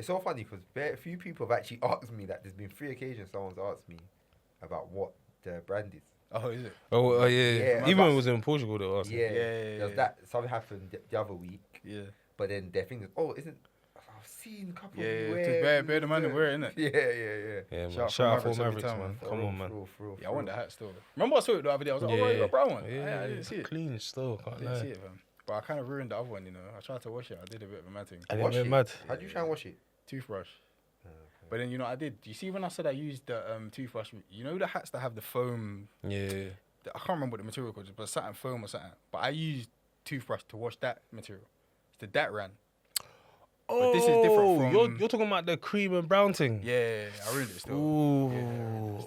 It's so funny because a few people have actually asked me that. There's been 3 occasions someone's asked me about what the brand is. Oh, is it? Oh, yeah. Yeah, Even when it was in Portugal, they were asking. Yeah, Yeah. There's that. Something happened the other week. Yeah. But then their thing is, I've seen a couple of you Yeah, wear. bear the man and wear it, innit? Yeah. Yeah, man. Shout Shout out out for Mavericks every Mavericks, time, man. man. Come on, man. Yeah, I want that hat still. Remember I saw it the other day. I was like, oh, right, you got a brown one. Yeah, I didn't see it. clean still. I Can't didn't see lie. it, fam. But I kind of ruined the other one, you know. I tried to wash it. I did a bit of a mad thing. And it Wash went it. mad. How do you try and wash it? Toothbrush. But then, you know, I did. You see when I said I used the toothbrush, you know the hats that have the foam? Yeah. I can't remember what the material was, but something foam or something. But I used toothbrush to wash that material. It's the Dat-Ran. But this is different from... You're talking about the cream and brown thing? Yeah, I ruined it still.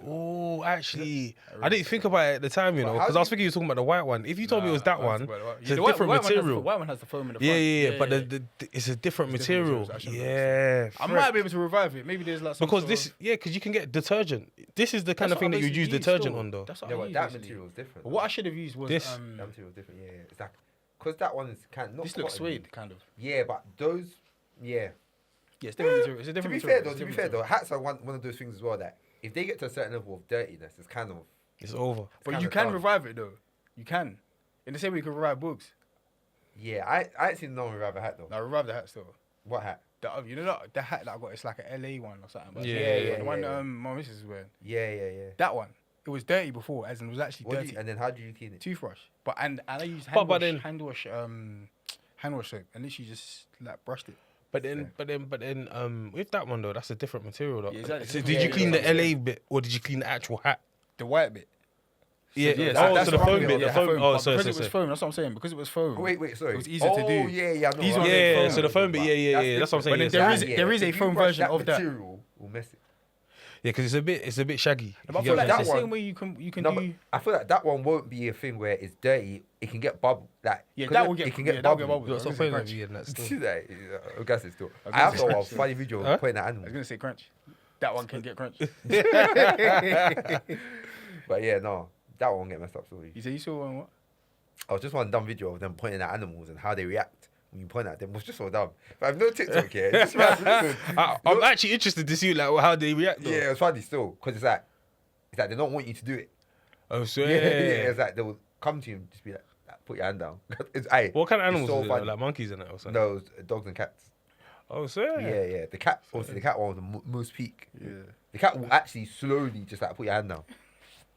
Ooh, actually, I didn't think about it at the time, you know, because I was thinking you were talking about the white one. If you told me it was that one, it's a different material. The white one has the foam in the Yeah, front. but it's a different material. I might be able to revive it. Maybe there's like some because sort this, of... because you can get detergent. This is the kind That's of thing what that I you use basically detergent used, on, though. That's what Yeah, I but used, that basically. material is different. But what I should have used was This. That material is different. Yeah. It's like, because that one is kind of not. this looks cottony. suede, kind of. Yeah, but those. Yeah. Yeah, it's different material. It's a To different be material. fair, hats are one of those things as well that if they get to a certain level of dirtiness, it's kind of. It's over. But kind you of can done. revive it though. You can. In the same way you can revive books. Yeah, I ain't seen no one revive a hat though. Now revive the hat still. What hat? You know the hat that I got, it's like an LA one or something. But Yeah, the one yeah. my missus is wearing. Yeah. That one. It was dirty before, as in it was actually What do dirty. you, and then how do you clean it? Toothbrush. But and I used But hand wash soap and literally just like brushed it. But then, with that one though, that's a different material though. Yeah, exactly. So did you clean the LA bit or did you clean the actual hat? The white bit. Yeah. that's So the what I'm foam saying. bit, Yeah, the foam. foam. Oh, But sorry. because it was foam, that's what I'm saying. Because it was foam. Wait, sorry. It was easier to do. Oh, yeah. I know. These I know. ones Yeah, are so the foam bit, yeah. That's what I'm saying. But then yeah, there is a If you foam brush version of that. material will mess it. Yeah, because it's a bit shaggy. But I You feel get like what I'm that's the saying? same way you can No, do. but I feel like that one won't be a thing where it's dirty. It can get bubble. Like, Yeah, 'cause that will get. It can yeah, get that'll get bubble. bubbles. You're I was so gonna funny say with you and that still. See that? I guess it's still. was I gonna have say saw a crunch. funny video Huh? pointing at I was animals. gonna say crunch. That one can get crunch. But yeah, no, that one won't get messed up. Sorry. You say you saw one what? I was just one dumb video of them pointing at animals and how they react when you point at them. It was just so dumb. But I've no TikTok here. Just listen. I'm actually interested to see like how they react. Though. Yeah, it was funny still because it's like they don't want you to do it. Oh, so Yeah, it's like they will come to you and just be like put your hand down. It's, aye, What kind of it's animals so is it? funny. Like monkeys and that or something? No, it's dogs and cats. Oh, so Yeah. The cat, obviously, the cat one was the most peak. Yeah. The cat will actually slowly just like put your hand down.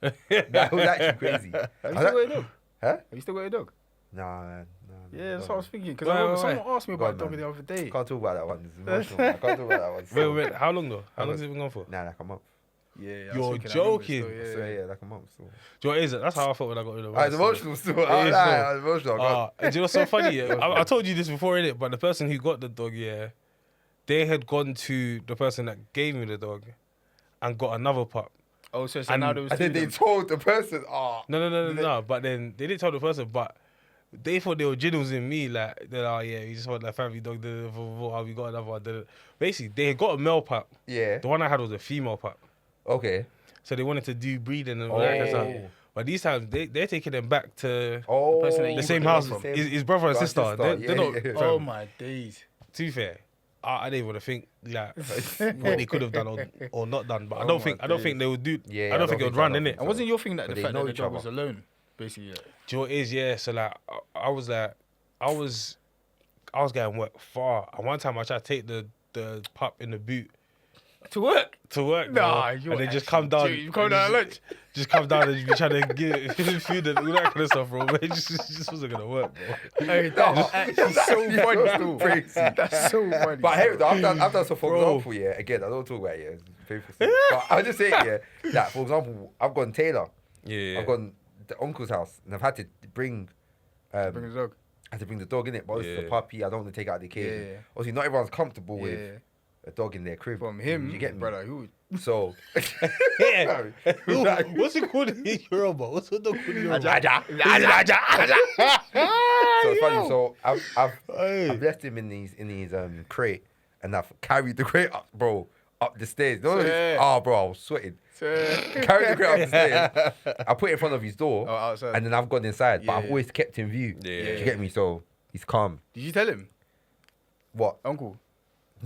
That was actually crazy. Have you I still was got a like, dog? Huh? Have you still got a dog? Nah, man. No, Yeah, that's what I was thinking. Because Why? someone asked me about a God, dog man. the other day. Can't talk about that one. It's emotional. I can't talk about that one. Wait, how long though? How long has it been gone for? Nah, like a month. Yeah, I was You're thinking, I remember joking. it still, So yeah, like a month. So. Do you know what it is? That's how I felt when I got rid of I was emotional still. I was emotional. Do you know what's so funny? Yeah? I told you this before, innit? But the person who got the dog, yeah, they had gone to the person that gave me the dog and got another pup. Oh, so And- now there was And two then of they them. told the person, No. But then they didn't tell the person, but they thought they were genuines in me. Like, they're like, oh, yeah, we just want that family dog. We got another one. Basically, they had got a male pup. yeah, The one I had was a female pup. okay. So they wanted to do breeding and all that kind of stuff. Oh. But these times, they're taking them back to Oh, person that the you same got house. from. His brother and Brother and sister. sister, They're not. yeah. Oh my days. To be fair, I didn't want to think like what they could have done or not done. But I don't think they would do. Yeah, I don't think it would run, innit? And wasn't your thing that But the they fact know that the each dog other. was alone, basically? Like, Do you know what it is? Yeah. So like, I was getting work far. And one time I tried to take the pup in the boot to work? to work. Nah, bro. you and then just come down. You come down at lunch. Just come down and be trying to give him food and all that kind of stuff, bro. But it just wasn't gonna work, bro. Hey, that's actually so funny still. Crazy. That's so funny. But hey, I've done so for Bro. example, yeah. Again, I don't talk about it, yeah. It's painful thing. But I'll just say it, yeah. That for example, I've gone Taylor. Yeah. I've gone the uncle's house, and I've had to bring. Bring the dog. I had to bring the dog in it, but it's the Yeah. puppy. I don't want to take out the cage. Yeah. Obviously, not everyone's comfortable Yeah. with a dog in their crib. From him, you get me, brother. Who? So, Yeah. What's it called in Yoruba? What's the dog called in Yoruba? So it's funny. So I've left him in his crate, and I've carried the crate up, bro, up the stairs. No, Yeah. bro, I was sweating. Carried the crate up the stairs. I put it in front of his door, Oh, outside. and then I've gone inside. But I've Yeah. always kept him view. Yeah. Do you get me? So he's calm. Did you tell him, What? uncle?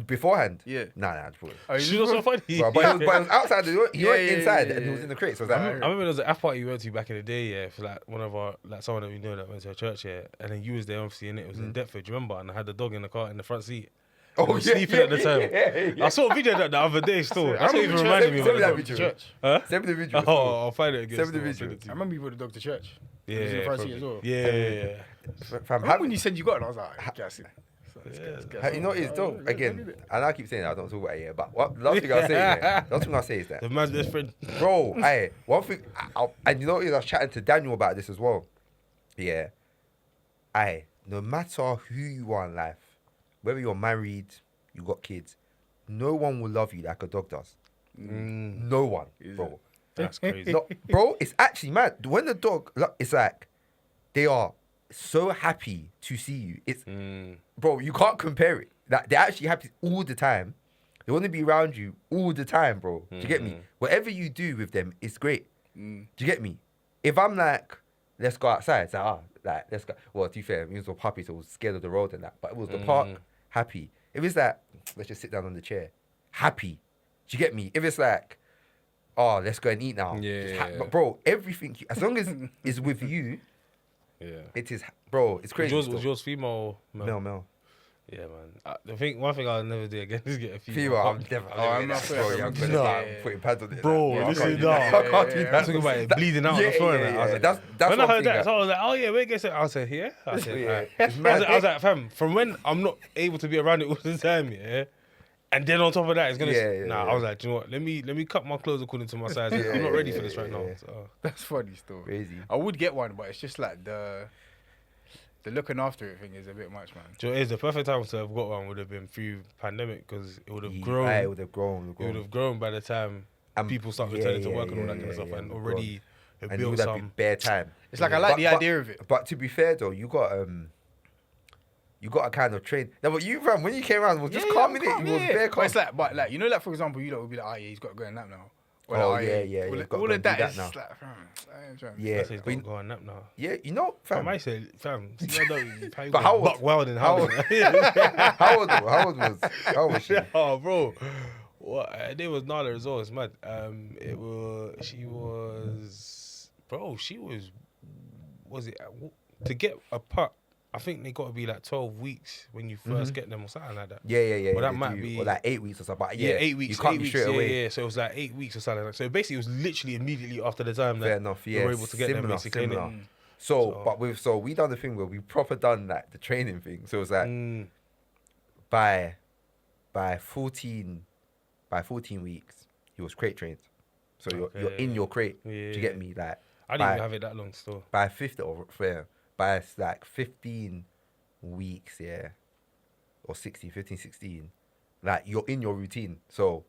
Beforehand? Yeah. Nah, bro. Oh, She was so funny. Bro, but it was outside. He weren't inside, yeah, and he was in the crate. So I was I like, remember there was an F party we went to back in the day, yeah, for like one of our, like someone that we knew that went to a church, yeah, and then you was there obviously, and it was in Deptford, do you remember? And I had the dog in the car in the front seat. oh, I was sleeping at the time. I saw a video of that the other day still. That's what even reminded me of Send me it. that video. Church. Huh? Send me the video. Oh, I'll find it again. Send me the still, I'll video. send it to I you. remember you brought the dog to church. Yeah, It was in the front seat probably. as well. Yeah. Fam, I remember when you said you got it, I was like, guess it. you know what it is though? Again, and I keep saying that, I don't talk about it here, but what last thing I'll say, yeah, last thing I'll say is that, The man's best friend. bro, one thing, and you know what it is, I was chatting to Daniel about this as well. Yeah, no matter who you are in life, whether you're married, you got kids, no one will love you like a dog does. No one, bro. That's crazy. No, bro, it's actually mad. When the dog, it's like, they are so happy to see you. It's, bro, you can't compare it. Like, they're actually happy all the time. They want to be around you all the time, bro. Do you get me? Whatever you do with them, it's great. Do you get me? If I'm like, let's go outside, it's like, let's go. Well, to be fair, we were puppies, so I was scared of the road and that. But it was the park, happy. If it's like, let's just sit down on the chair, happy. Do you get me? If it's like, oh, let's go and eat now. Yeah. But bro, everything, as long as it's with you, Yeah. it is, bro, it's crazy. Was yours female or male? Mel. Yeah, man. One thing I'll never do again is get a female. I'm never. I'm not bro. fair. I'm gonna Nah. putting pads on it. Bro, I listen, can't do nah. that. I can't do Yeah, that. I'm talking about it bleeding out on the floor. and that. I was like, That's when one I heard thing that, so I was like, oh yeah, where gets it? I said, yeah. I said, Yeah, alright. it's mad. I was like, fam, from when I'm not able to be around it all the time, yeah. And then on top of that, it's gonna. Yeah. I was like, do you know what? Let me cut my clothes according to my size. I'm not ready for this right now. So. That's funny still. Crazy. I would get one, but it's just like the looking after it thing is a bit much, man. Do you know what it is? The perfect time to have got one would have been through pandemic because it would have grown. It would have grown. It would have grown by the time people start returning to work and all that kind of stuff, and already have And you built would have been some. bare time. It's like I like the idea of it. But to be fair though, you got a kind of train. No, but you, fam, when you came around, was just calm in it. You was bare But calm. it's like, you know, like for example, you lot would be like, oh yeah, he's got to go and nap now. Or Oh, like, yeah, All, you've got to all go of that do is that just like, I ain't trying to- Yeah, That's he's but got to go on nap now. yeah, you know, fam. I said, fam, see, I don't. But how old- Buck Wild in how house. How old was she? Oh, bro. What? Her name was Nala as well. It's mad. She was it, to get a pup, I think they got to be like 12 weeks when you first get them or something like that. Yeah. Well, that they might do. be- Or like 8 weeks or something. But Yeah, 8 weeks. You can't 8 be weeks, straight away. Yeah, so it was like 8 weeks or something like that. So basically, it was literally immediately after the time Fair that enough, we yeah. were able to get them Similar, basically. innit? similar. So we done the thing where we proper done like the training thing. So it was like by 14 weeks, he was crate trained. So you're in your crate. Do you get me? Like I didn't even have it that long still. by 50 or fair, by like 15 weeks, yeah, or 15, 16, like you're in your routine. So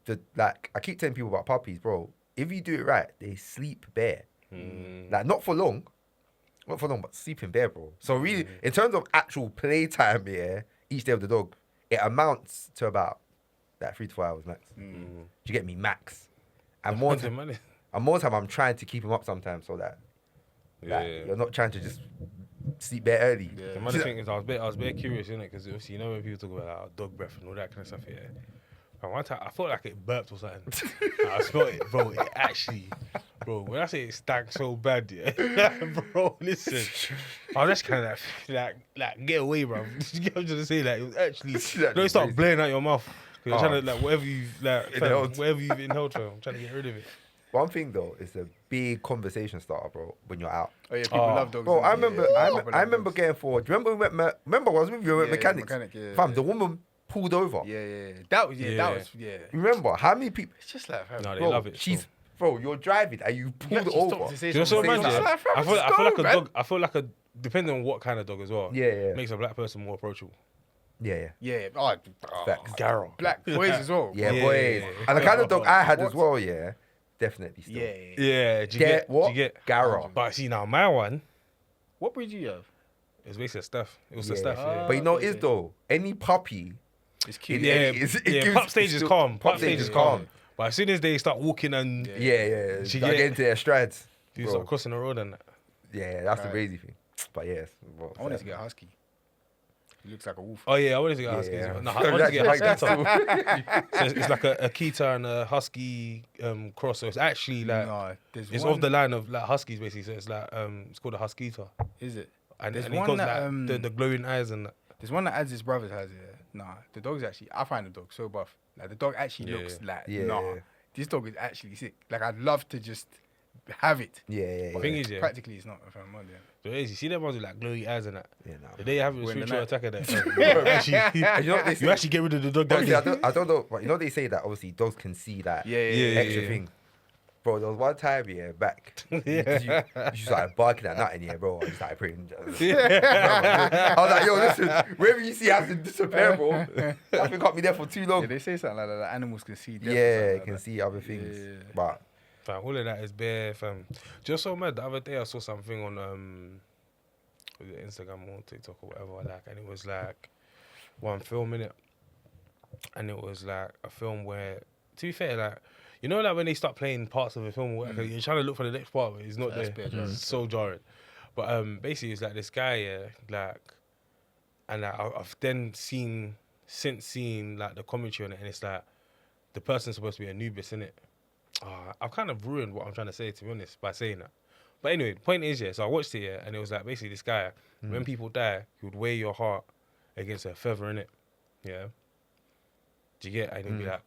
I keep telling people about puppies, bro. If you do it right, they sleep bare. Like not for long, but sleeping bare, bro. So really, in terms of actual playtime, yeah, each day of the dog, it amounts to about like 3 to 4 hours max. Do you get me? Max. And more time, I'm trying to keep him up sometimes so that you're not trying to just sleep bare early. The another thing is, I was very curious, innit? Because obviously, you know, when people talk about like, dog breath and all that kind of stuff, yeah. And one time, I felt like it burped or something. I smelled it, bro. It actually, bro, when I say it stank so bad, yeah, bro, listen. I was just kind of like, get away, bro. I'm just to say, like, it was actually, don't start blaring out your mouth. Because you're trying to, like, whatever you've inhaled from, I'm trying to get rid of it. One thing though, it's a big conversation starter, bro. When you're out, Oh yeah, people love dogs. bro. I remember, Yeah, I remember getting forward. Do you remember we went? Remember, I was with you. We went Yeah, mechanics. mechanic, yeah, Fam, yeah. the woman pulled over. Yeah. That was You remember how many people? It's just like, No, they Bro, love it. she's bro. You're driving and you pulled it over. Do you know so mad? It's Yeah? like, I feel just like go, a man. dog. I feel like depending on what kind of dog as well. Yeah. Makes a black person more approachable. Yeah. Yeah. Facts. Garrow. Black boys as well. Yeah, Yeah. boys. And the kind of dog I had as well, yeah, definitely still. Yeah. Yeah. Do you Get get what? Do you get Garrow. But see now, my one What breed do you have? is basically a stuff. It was Yeah. a stuff. Yeah. But you know what it is though? Any puppy, It's cute. Yeah, it yeah. gives- Pup stage it's is still- calm. pup Pup stage is calm. But as soon as they start walking and Yeah. She Start get- getting into their strides. you Bro. start crossing the road and that. Yeah, that's the Right. crazy thing. But yes, bro, I wanted to get a husky. He looks like a wolf. Oh yeah, I wanted to get a husky. Yeah. As well. No, I wanted to get a husky. That's So it's like a Akita and a husky cross. So it's actually like No, there's it's one, of the line of like huskies basically. So it's like it's called a huskita. Is it? And, There's and he one got that, like the glowing eyes and that. There's one that Adz's brothers has. Yeah. Nah, the dog's actually. I find the dog so buff. Like the dog actually Yeah, looks like. Yeah, Nah, yeah. this dog is actually sick. Like I'd love to just have it. Yeah. The thing is, yeah, Practically, it's not. If I'm on there. so you see them ones with like glowy eyes and that. Yeah, nah. The day you have a When the spiritual night- attacker there, actually, And you know what they say? you actually get rid of the dog. Obviously, That I don't know, but you know they say that obviously dogs can see that Yeah. extra thing. Bro, there was one time, back. You started barking at nothing, bro. I started praying. I was like, yo, listen, wherever you see has to disappear, bro. That thing can't be there for too long. Yeah, they say something like that. That animals can see. Death or Yeah, something it like can that. see other things. Yeah. But Fam, all of that is bare, fam. Just so mad. The other day I saw something on was it Instagram or TikTok or whatever, like, and it was like one film in it, and it was like a film where, to be fair, like, you know, like when they start playing parts of a film, or whatever, you're trying to look for the next part, but it's not That's there. bare jarring. It's so jarring. But basically, it's like this guy, like, and like, I've then since seen like the commentary on it, and it's like the person's supposed to be Anubis, innit? I've kind of ruined what I'm trying to say, to be honest, by saying that. But anyway, the point is, so I watched it, and it was like basically this guy, when people die, he would weigh your heart against a feather, innit? Yeah. Do you get? And he'd be like,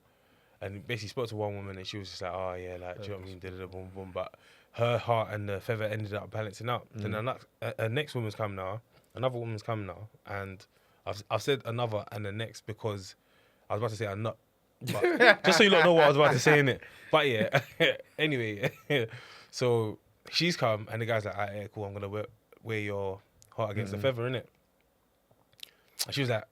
and basically spoke to one woman, and she was just like, oh yeah, like, do you know what I mean? Da-da-da, boom, boom. But her heart and the feather ended up balancing out. Then the next woman's come now, another woman's come now, and I've said another and the next because I was about to say a nut. But just so you don't know what I was about to say in it. But yeah, anyway, so she's come and the guy's like, alright, yeah, cool, I'm gonna wear your heart against the feather, innit? And she was like,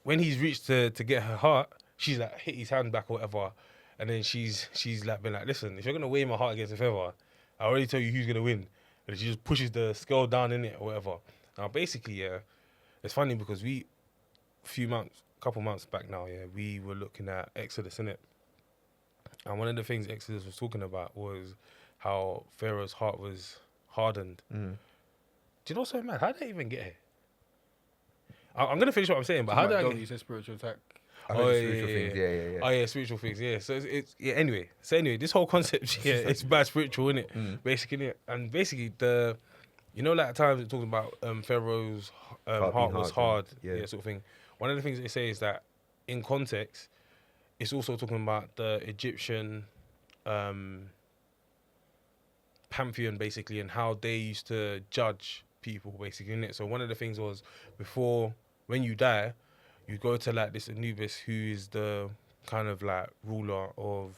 when he's reached to get her heart, she's like hit his hand back or whatever, and then she's like been like, listen, if you're gonna weigh my heart against the feather, I already tell you who's gonna win. And she just pushes the scale down in it or whatever. Now basically, yeah, it's funny because couple months back now, we were looking at Exodus, innit? And one of the things Exodus was talking about was how Pharaoh's heart was hardened. Do you know something, man? How did I even get here? I'm going to finish what I'm saying, but how did I get You said spiritual attack. I think spiritual things, yeah. Oh, yeah, spiritual things, yeah. So it's anyway. So anyway, this whole concept, it's bad spiritual, innit? Basically, innit? And basically, you know, like at times it talks about Pharaoh's heart was hard, yeah. sort of thing. One of the things they say is that in context, it's also talking about the Egyptian pantheon, basically, and how they used to judge people, basically, innit? So one of the things was when you die, you go to like this Anubis, who is the kind of like ruler of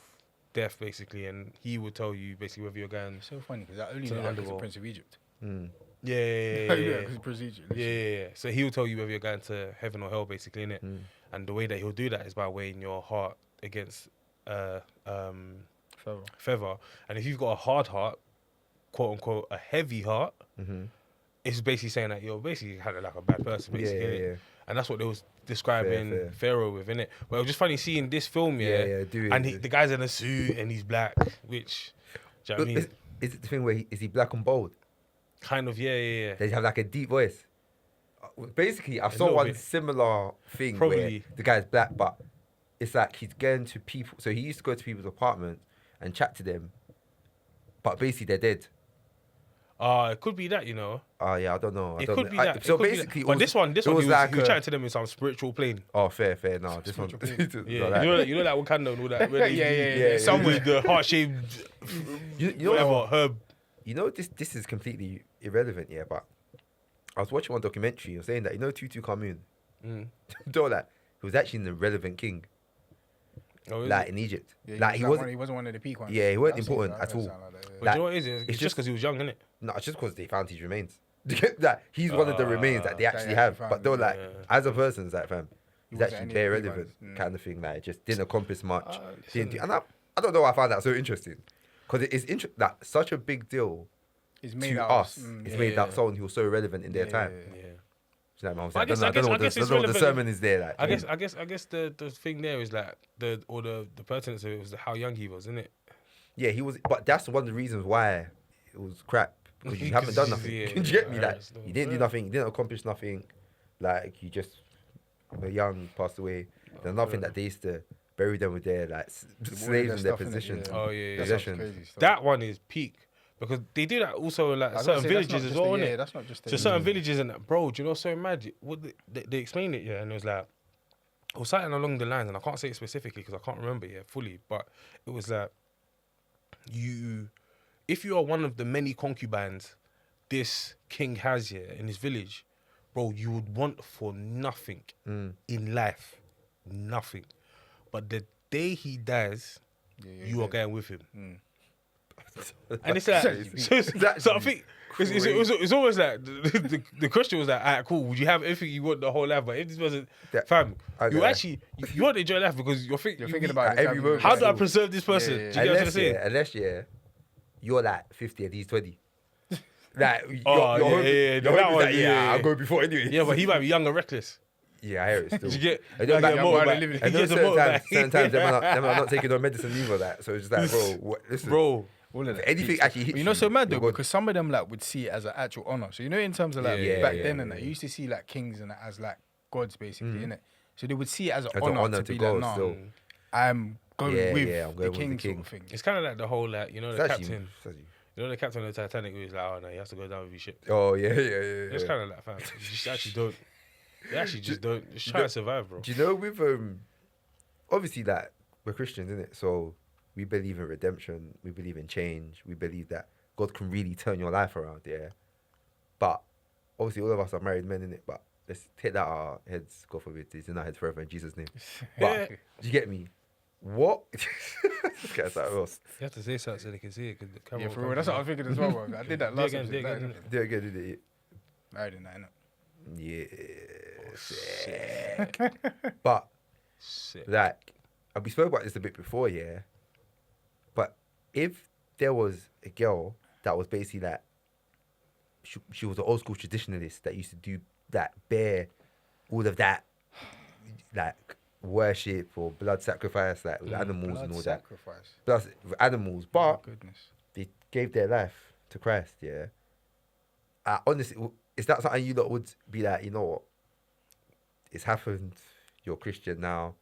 death, basically, and he will tell you basically whether you're going. It's so funny because I only To know the that because underworld. of Prince of Egypt. Yeah. because Prince of Egypt. Yeah. So he will tell you whether you're going to heaven or hell, basically, innit? And the way that he'll do that is by weighing your heart against feather. And if you've got a hard heart, quote unquote, a heavy heart, it's basically saying that you're basically kind of like a bad person, basically, innit? Yeah. And that's what they was describing Fair. Pharaoh with, innit? But it was just funny seeing this film, Yeah, and the guy's in a suit and he's black, which, do you know what I mean? Is it the thing where is he black and bold? Kind of, yeah. Does he have like a deep voice? Basically, I saw little one bit. similar thing where Probably. the guy's black, but it's like he's going to people. So he used to go to people's apartments and chat to them, but basically they're dead. It could be that, you know. Oh yeah, I don't know. I It don't could know. be that. So It could be basically, that. But this one, it he was like chatting to them in some spiritual plane. Oh, fair. No, this one. Yeah, like, you know that Wakanda and all that. Where they Yeah. do somewhere the heart shaped, you know whatever what? herb. You know this is completely irrelevant, but I was watching one documentary. It was saying that Tutu Kamun, don't that he was actually an irrelevant king, Oh, is like it? in Egypt. Yeah, Like he wasn't. He wasn't one of the peak ones. Yeah, he wasn't I've seen important that. at I've heard all. something like that, But Like, you know what it is? It's it's just because he was young, innit? No, it's just because they found his remains. Like he's one of the remains that they actually have, found, but they're like yeah. as a person, it's like fam, he's wasn't actually any bare of the big relevant ones. kind of thing. Like just didn't accomplish much. listen. And I don't know why I found that so interesting, because it is that such a big deal It's made to out us. of, It's made yeah. out someone who was so relevant in their time. Yeah. You know what I'm I saying? guess- I I don't know what guess the- it's I don't know what the relevant. sermon is there. Like, I guess the thing there is like the pertinence of it was how young he was, isn't it? yeah, he was, but that's one of the reasons why it was crap, because you haven't done nothing. Yeah, Do you get me? yeah, Like it's not you didn't do fair. nothing, you didn't accomplish nothing. like you just were young, passed away. There's nothing that they used to bury them with their like slaves in their stuff in it, position. yeah. Oh yeah, That sounds Possession. crazy stuff. that one is peak because they do that also in like I was gonna certain say, that's not villages as just well, the- innit? Yeah, that's not just So the- certain villages and that, bro, do you know so mad? What they explained it, yeah, and it was like, it was something along the lines, and I can't say it specifically because I can't remember it fully, but it was like, if you are one of the many concubines this king has here in his village, bro, you would want for nothing in life, nothing. But the day he dies, you are going with him. And it's like, so I think it's almost like the question was like, alright, cool, would you have everything you want the whole life? But if this wasn't, fam, you actually, you want to enjoy life because you're thinking about every moment. how do I preserve this person? Yeah, yeah, Do you get what I'm Unless, saying? unless you're like 50 and he's 20. Like, Oh, your yeah, hope- yeah, your that hope is one, that, yeah. I'll go before anyway. Yeah, but he might be young and reckless. Yeah, I hear it still. Did you get? I know, like, back- a young motorbike. while living- I He know gets a certain times motorbike. them are not taking no medicine either, that. So it's just like, bro, listen. Bro, All of that anything peak actually stuff. hits You know, you, so mad though, you're good. because some of them like would see it as an actual honor. So you know, in terms of like Yeah, back yeah, then yeah, and that, yeah. you used to see like kings and that as like gods basically, innit? So they would see it as an As an honor, honor to to be go like, nah, still. I'm going Yeah, with yeah, I'm going the with the king king. sort of thing. it's kind of like the whole like, you know, It's the actually- captain. it's actually- You know the captain of the Titanic who was like, oh no, he has to go down with his ship. Oh, yeah. It's kind of like, fam, you just actually don't. You actually just don't. Just try to survive, bro. Do you know with obviously like we're Christians, innit? So we believe in redemption, we believe in change, we believe that God can really turn your life around, yeah. But obviously all of us are married men, innit? But let's take that out our heads, God forbid, it's in our heads forever in Jesus' name. But do you get me? What? This guy's like Ross. You have to say something so they can see it. Cause the camera Yeah, will for come real. That's what I from was thinking as well, bro. I did that Do it last again, episode. do it again, Like, do it Do it again, did it? married in that, innit? Yeah. Sick. But Sick. like, and we spoke about this a bit before, yeah. But if there was a girl that was basically like, she was an old school traditionalist that used to do that, bear all of that, like worship or blood sacrifice, like with animals and all that, sacrifice. plus with animals, Oh, but goodness. they gave their life to Christ, yeah. Honestly, is that something you lot would be like, you know what? It's happened. You're Christian now.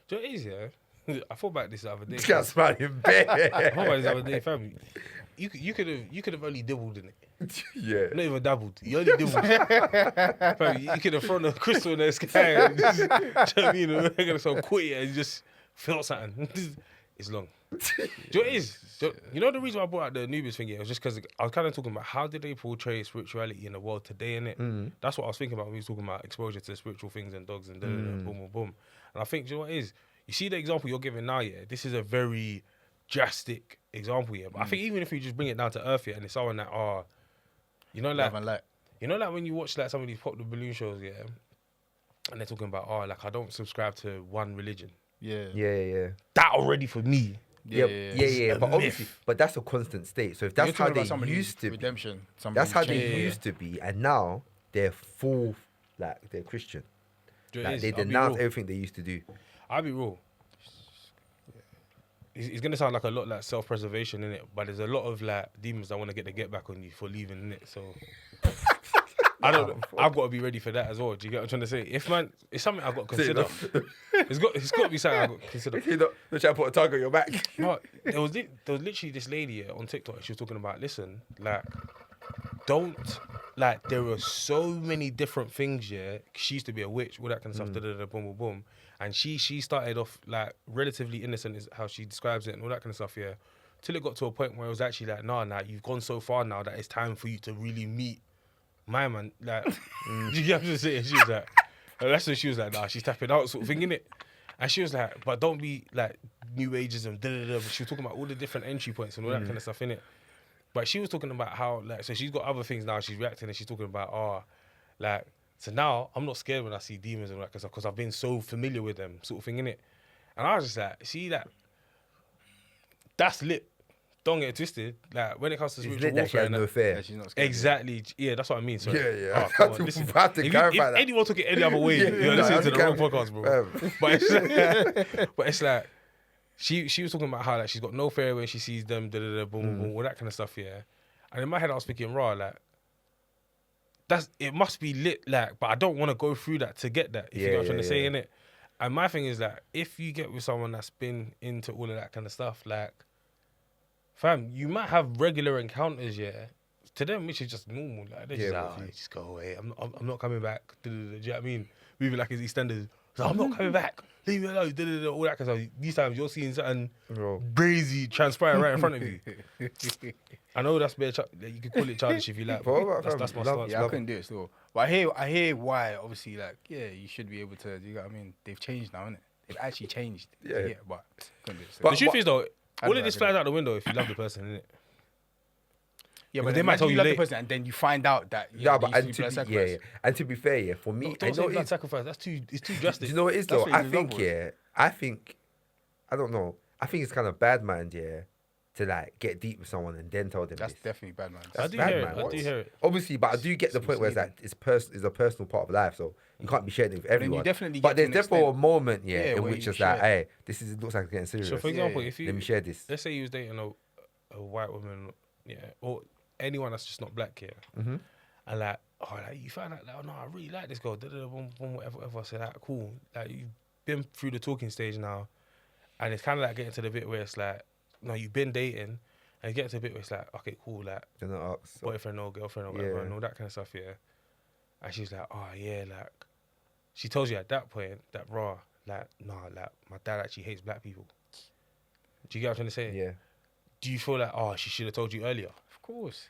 Do you know what it is, yeah? I thought about this the other day. This guy's smiling bare. I thought about this the other day, fam. You could have only dabbled in it. Yeah. Not even dabbled. You only dabbled. Fam, you could have thrown a crystal in the sky and just, do you know what I mean? We're gonna so quit and just felt something. It's long. Do you know what it is? You know the reason why I brought out the Anubis thing? Yeah, it was just because I was kind of talking about how did they portray spirituality in the world today, innit? That's what I was thinking about when we was talking about exposure to spiritual things and dogs and boom, boom, boom. And I think, do you know what it is? You see the example you're giving now, yeah? This is a very drastic example, yeah? But I think even if you just bring it down to earth, yeah, and it's someone that, you know, like, Love and light. you know, like when you watch like some of these pop the balloon shows, yeah, and they're talking about, like I don't subscribe to one religion. Yeah. Yeah. That already for me, Yeah. a But obviously, myth. but that's a constant state. So if You're that's how talking they about somebody used to be, redemption. that's how somebody's they changed. used to be, and now they're full, like they're Christian. Do you know what Like it they is? I'll be denounce real. everything they used to do. I'll be real. It's gonna sound like a lot like self-preservation in it, but there's a lot of like demons that want to get the get back on you for leaving in it. So I don't. I've got to be ready for that as well. Do you get what I'm trying to say? If man, it's something I've got to consider. It's got to be something I've got to consider. You're not trying to put a tag on your back. No, there was literally this lady on TikTok. She was talking about, listen, like, don't, like, there are so many different things. Yeah, she used to be a witch, all that kind of stuff. Boom, boom, boom. And she started off like relatively innocent, is how she describes it, and all that kind of stuff. Yeah, till it got to a point where it was actually like, nah, you've gone so far now that it's time for you to really meet my man. Like, you get what I'm saying? She was like, that's when she was like, nah, she's tapping out, sort of thing, innit? And she was like, but don't be like new ageism, But she was talking about all the different entry points and all that kind of stuff, innit? But she was talking about how, like, so she's got other things now. She's reacting and she's talking about, like, so now I'm not scared when I see demons and all that kind of stuff because I've been so familiar with them, sort of thing, innit? And I was just like, see that? That's lit. Don't get it twisted. Like, when it comes to It's spiritual lit that she warfare, has and no that, fear. Yeah, she's not scared. exactly. Yeah, that's what I mean. Sorry. Yeah. Oh, I come on, have listen. to If clarify that. anyone took it any other way, Yeah, you're no, listening to the I wrong can't- podcast, bro. But it's like she was talking about how like she's got no fear when she sees them, boom, boom, boom, all that kind of stuff. Yeah, and in my head I was thinking, raw, like it must be lit, like, but I don't want to go through that to get that. If you know what I'm trying to say, innit? And my thing is that if you get with someone that's been into all of that kind of stuff, like, fam, you might have regular encounters, yeah. To them, which is just normal. Like, they just go away. I'm not coming back. Do you know what I mean? Moving like his EastEnders. So I'm not coming back. Leave me alone. All that kind of stuff. These times you're seeing something crazy transpire right in front of you. I know that's you can call it childish if you like. But that's my stance. Yeah, I couldn't do it still. But I hear why. Obviously, like, yeah, you should be able to. You know what I mean? They've changed now, innit? They've actually changed. Yeah. But couldn't do it. But the truth is though, all of this flies out the window if you love the person, innit? Yeah, Because but they might tell you love the late. person and then you find out that and to be fair, yeah, for me, I know blood sacrifice. It's too drastic. Do you know what it is That's though? what I he's think, example. I don't know. I think it's kind of bad mind, yeah, to like get deep with someone and then tell them That's this. definitely bad, man. I That's do bad, hear man. it. I do hear it. Obviously, but I do get the point where it's like it's a personal part of life, so you can't be sharing it with then you everyone. definitely But get to there's an definitely a extent. moment, Yeah, in where which you it's like, share. hey, looks like it's getting serious. So for example, yeah. if you Let me share this. let's say you was dating a white woman, yeah, or anyone that's just not black here, and like, you find out, like, oh no, I really like this girl, whatever. I said, like, cool, like you've been through the talking stage now, and it's kind of like getting to the bit where it's like, no, you've been dating, and you get to the bit where it's like, okay, cool, like Then I ask, boyfriend or girlfriend or whatever, Yeah. and all that kind of stuff, yeah. And she's like, oh yeah, like she tells you at that point that raw, like, nah, like my dad actually hates black people. Do you get what I'm trying to say? yeah. Do you feel like, oh, she should have told you earlier? Of course.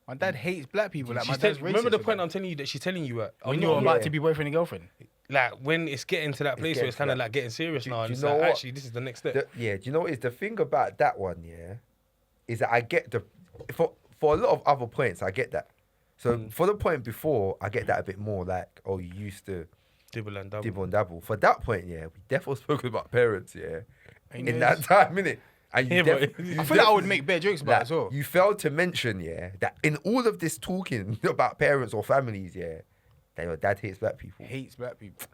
My dad hates black people. Like, my She's dad's remember racist the with point that. I'm telling you that she's telling you at When you're about to be boyfriend and girlfriend. like when it's getting to that place where getting it's to kind of that- like getting serious Do- now, do and you it's know like what? actually this is the next step. Do you know what is the thing about that one, yeah, is that I get for a lot of other points, I get that. So for the point before, I get that a bit more, like, oh, you used to Dibble and double. dibble and dabble. For that point, yeah, we definitely spoke about parents, yeah, And in that time, innit? And you Yeah, but- you I feel like I would definitely- make bare jokes about it like, as well. you failed to mention, yeah, that in all of this talking about parents or families, yeah, that your dad hates black people. Hates black people.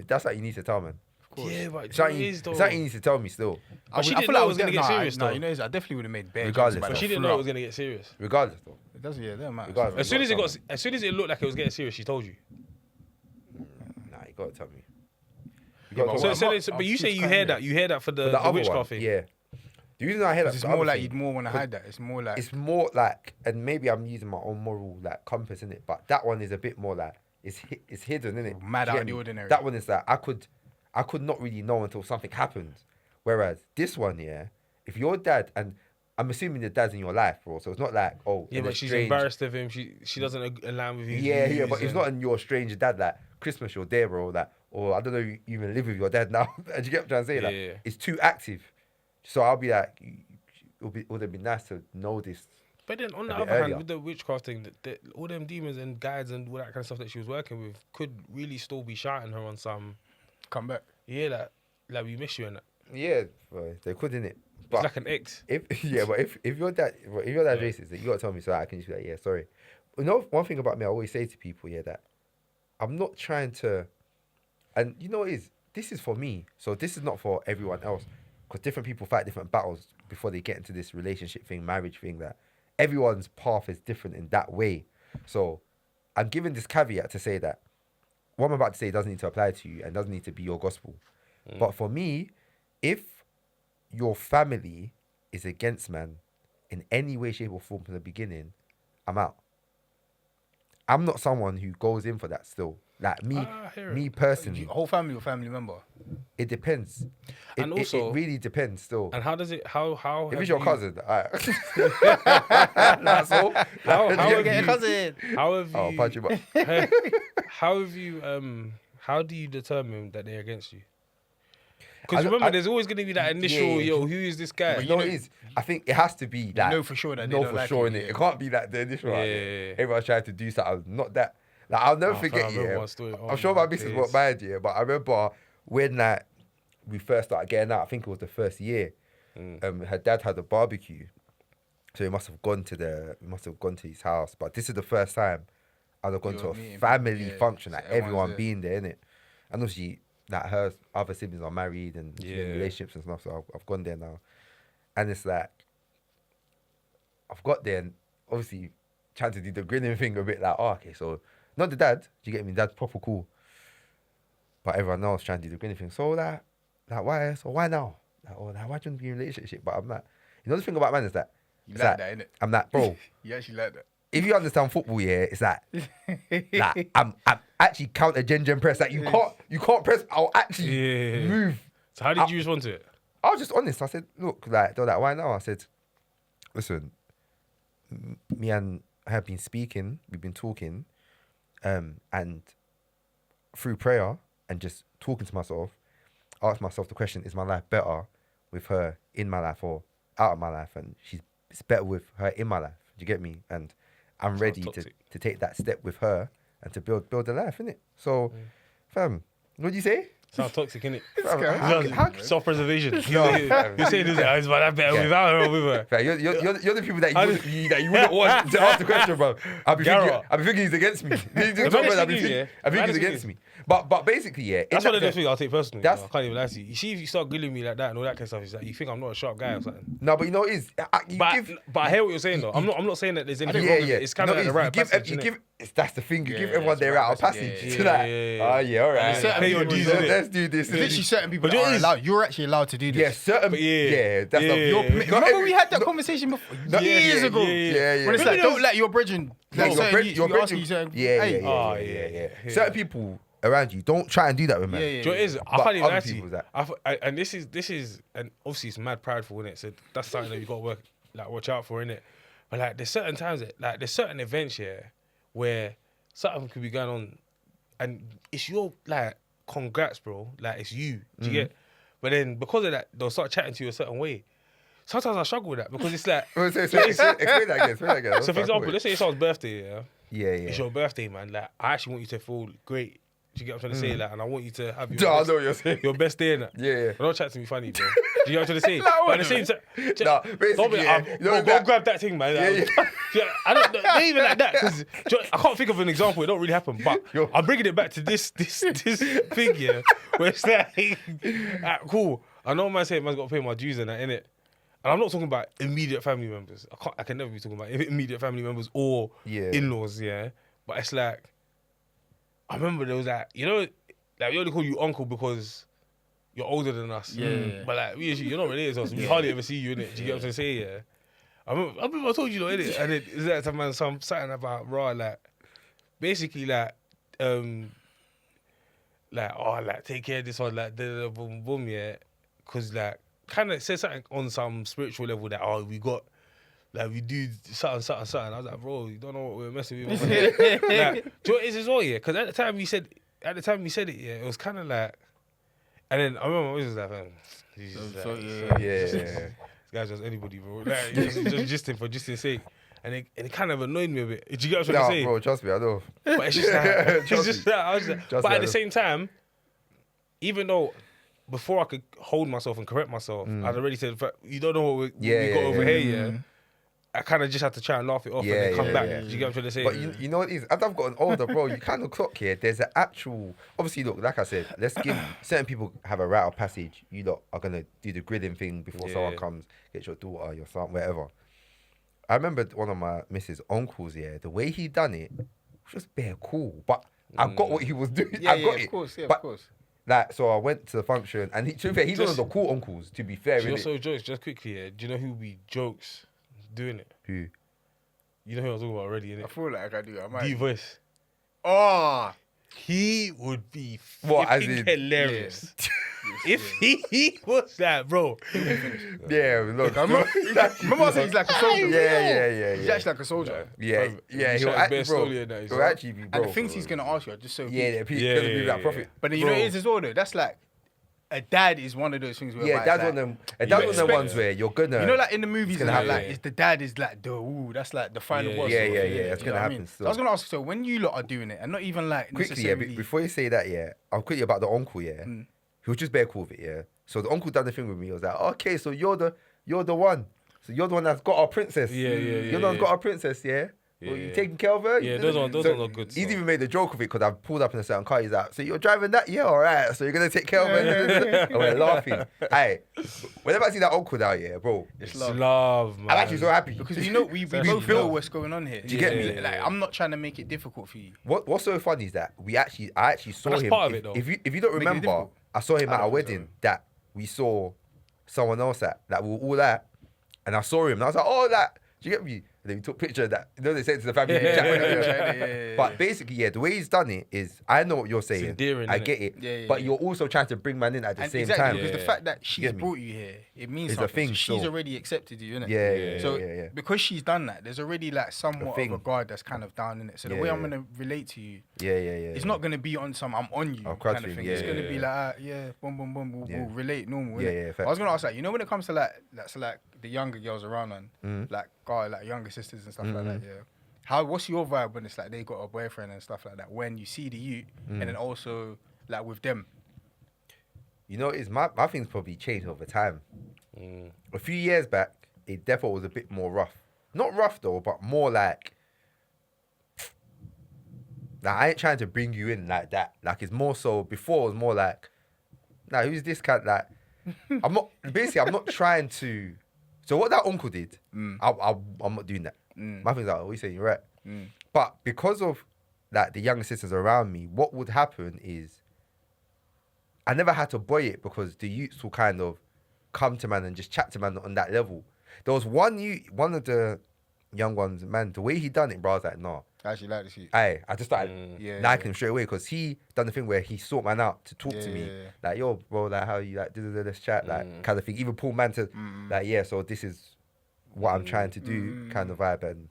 That's what you need to tell, man. Of course. Yeah, but It's it something is though. it's something you need to tell me still, But she I didn't feel know like it was gonna get serious No, though. you know, I definitely would have made bare Regardless, jokes about though. it. But she didn't know it was gonna get serious. regardless, though. It doesn't, yeah, it doesn't matter. Regardless. As soon as it looked like it was getting serious, she told you. Nah, you gotta tell me. You Yeah, gotta but tell what- me. But you say keep you cutting hear it. that. You hear that for the The other witchcraft one, thing. yeah. The reason I hear that, It's for the more other like thing, you'd more want to hide that. It's more like it's more like, and maybe I'm using my own moral like compass in it, but that one is a bit more like it's hidden in it. Mad out of the ordinary. That one is like I could not really know until something happens. Whereas this one, yeah, if your dad, and I'm assuming the dad's in your life, bro, so it's not like, oh, Yeah, in a but she's strange- embarrassed of him. She doesn't align with his Yeah, views but it's and- not in your strange dad, like Christmas you're there, bro, like, or I don't know, you even live with your dad now. Do you get what I'm trying to say? Like, Yeah. it's too active. So I'll be like, it would have been nice to know this. But then on the a bit other hand, earlier. with the witchcraft thing, all them demons and guides and all that kind of stuff that she was working with could really still be shouting her on some, come back. yeah, like we miss you and that. Yeah, bro, they could, innit? It's But like an ex. if your dad racist, then you gotta tell me so I can just be like, yeah, sorry. You know, one thing about me, I always say to people, yeah, that I'm not trying to, and you know what it is, this is for me, so this is not for everyone else, because different people fight different battles before they get into this relationship thing, marriage thing, that everyone's path is different in that way. So I'm giving this caveat to say that what I'm about to say doesn't need to apply to you and doesn't need to be your gospel. But for me, if your family is against man in any way, shape, or form from the beginning, I'm out. I'm not someone who goes in for that still. Like me personally, Whole family or family member. it depends. And It also- really depends still. And how does it? How? If have it's your you- cousin, alright. That's all. How have Get a you? cousin. How have you? Oh, punch him up. How have you? How do you determine that they're against you? I Because don't- remember, I- there's always going to be that initial, Yeah. yo, who is this guy? You know what it is? I think it has to be like know for sure that they know don't for like sure you, innit? yeah. It can't be like the initial. Yeah, like, yeah, yeah. Everyone's trying to do something. Not that. Like I'll never Oh, forget. fam, I remember Yeah, one story. Oh I'm sure my my missus days. won't mind. Yeah, but I remember when like we first started getting out. I think it was the first year. Her dad had a barbecue, so we must have gone to his house. But this is the first time I'd have gone You to were a meeting family people, yeah, function. so Like everyone's everyone there. being there, innit? And obviously, like her other siblings are married and she's in Yeah. relationships and stuff. So I've gone there now, and it's like I've got there, and obviously trying to do the grinning thing a bit like, oh, okay, so not the dad, do you get me? Dad's proper cool. But everyone else trying to do the grinning thing. So like why? So why now? Like, oh, like, why do you want to be in a relationship? But I'm like, you know the thing about man is that You like that, innit? I'm like, bro. You actually like that. If you understand football, yeah, it's like I'm actually counter gen press. Like you can't press. I'll actually move. So how did you respond to it? I was just honest. I said, look, like they're like, why now? I said, listen, me and her have been speaking. We've been talking, and through prayer and just talking to myself, I asked myself the question: is my life better with her in my life or out of my life? And it's better with her in my life. Do you get me? And I'm ready to take that step with her and to build a life, innit? So, fam, what do you say? Sounds toxic, innit? How Self-preservation. You're saying this, it's my life better without her or with her. Fam, you're the people that you wouldn't want to ask the question, bro. I'll be thinking he's against me. I'll be thinking he's against me. But basically, yeah. That's one of those things I'll take personally. I can't even lie to you. You see, if you start grilling me like that and all that kind of stuff, it's like you think I'm not a sharp guy or something. No, but you know it is. But I hear what you're saying though. I'm not saying that there's anything wrong with it. It's kind of like the right passage. That's the thing. You give everyone their right of passage to that. Oh yeah, all right. Pay your dues, let's do this. Literally, certain people are allowed. You're actually allowed to do this. Yeah, certain. Yeah, that's remember we had that conversation before years ago. Yeah. When it's like, don't let your brethren. Your brethren. Yeah. Certain people around you, don't try and do that with man. Yeah. It is. I can't even lie to you. And this is, and obviously it's mad prideful, innit? So that's something that you got to watch out for, innit? But like, there's certain times there's certain events here where something could be going on, and it's your congrats, bro. Like it's you. Do you get? But then because of that, they'll start chatting to you a certain way. Sometimes I struggle with that because it's like. Explain that again. So for example, let's say it's someone's birthday, yeah. It's your birthday, man. Like I actually want you to feel great. Do you get what I'm trying to say? Like, and I want you to have I know what you're saying. Your best day in that. Yeah. But don't chat to me funny, bro. Do you get what I'm trying to say? But at the same time, basically, go grab that thing, man. I don't even like that because I can't think of an example. It don't really happen. But I'm bringing it back to this thing, yeah, where it's like, cool. I know man saying man's got to pay my dues and that, innit? And I'm not talking about immediate family members. I can never be talking about immediate family members or in-laws, yeah. But it's like, I remember there was that, you know, like we only call you uncle because you're older than us. Yeah. But like, you're not related to us. We hardly ever see you, innit? Do you get what I'm trying to say, yeah? I remember I told you, innit? And it is that something about raw, like, basically, take care of this one, like, boom, boom, yeah. Because, like, kind of said something on some spiritual level that, we got, like, we do something. I was like, bro, you don't know what we're messing with. Like, do you know what it is as well, yeah? Because at the time you said it, yeah, it was kind of like, and then I remember I was just like, man, this guy's just anybody, bro. Like, just for gisting's sake. And it kind of annoyed me a bit. Did you get what I'm trying to say? Bro, trust me, I know. But it's just like, I was like, but at the same time, even though before I could hold myself and correct myself, I'd already said, you don't know what we got over here, yeah. I kind of just had to try and laugh it off and then come back. Do you get what I'm trying to say? But you know what it is? As I've gotten older, bro, you kind of clock here. There's an actual... Obviously, look, like I said, let's give... Certain people have a rite of passage. You lot are going to do the grilling thing before someone comes, get your daughter, your son, whatever. I remember one of my missus' uncles, the way he done it was just bare cool. But I got what he was doing. I got it. Of course. Like, so I went to the function, and to be fair, he's one of the cool uncles, to be fair. She also jokes, just quickly, do you know who would be jokes doing it? Who? You know who I was talking about already, innit? I feel like I do. I might. D-Voice. Oh! He would be hilarious. If he was that, bro. Yeah, look. I remember I said he's like a soldier. Yeah. He's actually like a soldier. Yeah. He'll actually be, bro. And the things he's going to ask you are just so he's going to be that prophet. But then, you know what it is as well, though? That's like, a dad is one of those things where dad's one of them ones where you're gonna, you know, like in the movies, it's the dad is like that's like the final boss. Yeah, it's gonna happen. So I was gonna ask, so when you lot are doing it, and not even like quickly, before you say that, I'm quickly about the uncle, he was just bare cool with it, So the uncle done the thing with me. He was like, okay, so you're the one, so you're the one that's got our princess, you're the one that's got our princess, Well, you taking care of her? Yeah, those ones are good. He's so. even made the joke of it because I've pulled up in a certain car. He's like, so you're driving that? Yeah, all right. So you're going to take care of her? And we're laughing. Hey, whenever I see that uncle down here, bro, It's love, man. I'm actually so happy. Because we both know what's going on here. Do you get me? Yeah. Like, I'm not trying to make it difficult for you. What's so funny is that I actually saw that's him. part of it, though. If you don't Make it remember, difficult. I saw him I at a don't think wedding that we saw someone else at, that we were all at, and I saw him, and I was like, oh, that, do you get me? And then we took a picture of that. You know, they said to the family. Yeah. But basically, yeah, the way he's done it is, I know what you're saying. endearing, I innit? get it. Yeah, but yeah. you're also trying to bring man in at the And same exactly, time. because the Yeah. fact that she's get me? brought you here, it means It's a something. thing So she's still. already accepted you, innit? Yeah. So yeah. because she's done that, there's already like somewhat of thing. a guard that's kind of down in it. So the Yeah, way I'm yeah. gonna relate to you, Yeah. it's not gonna be on some I'm on you Oh, kind crutch of thing. thing, It's yeah, gonna yeah, be yeah. like, boom, boom, boom, we'll Yeah. relate normal. Yeah, innit? yeah, I was facts. gonna ask, like, you know, when it comes to like the younger girls around and Mhm. like like younger sisters and stuff like Mm-hmm. that, yeah. What's your vibe when it's like they got a boyfriend and stuff like that? When you see the youth Mm. and then also like with them. You know, my thing's probably changed over time. Mm. A few years back, it definitely was a bit more rough. Not rough though, but more like I ain't trying to bring you in like that. Like it's more so before it was more like, nah, who's this cat? Like I'm not trying to. So what that uncle did, I'm not doing that. My thing's like, what you saying? You're right. But because of like the younger sisters around me, what would happen is I never had to boy it because the youths will kind of come to man and just chat to man on that level. There was one of the young ones, man, the way he done it, bro, I was like, nah. I actually like this youth. I just started Yeah, liking yeah. him straight away because he done the thing where he sought man out to talk Yeah, to me. yeah, yeah. Like, yo, bro, like, how you, like, let's chat, like, kind of thing. Even pull man to, like, yeah, so this is what I'm trying to do, kind of vibe. And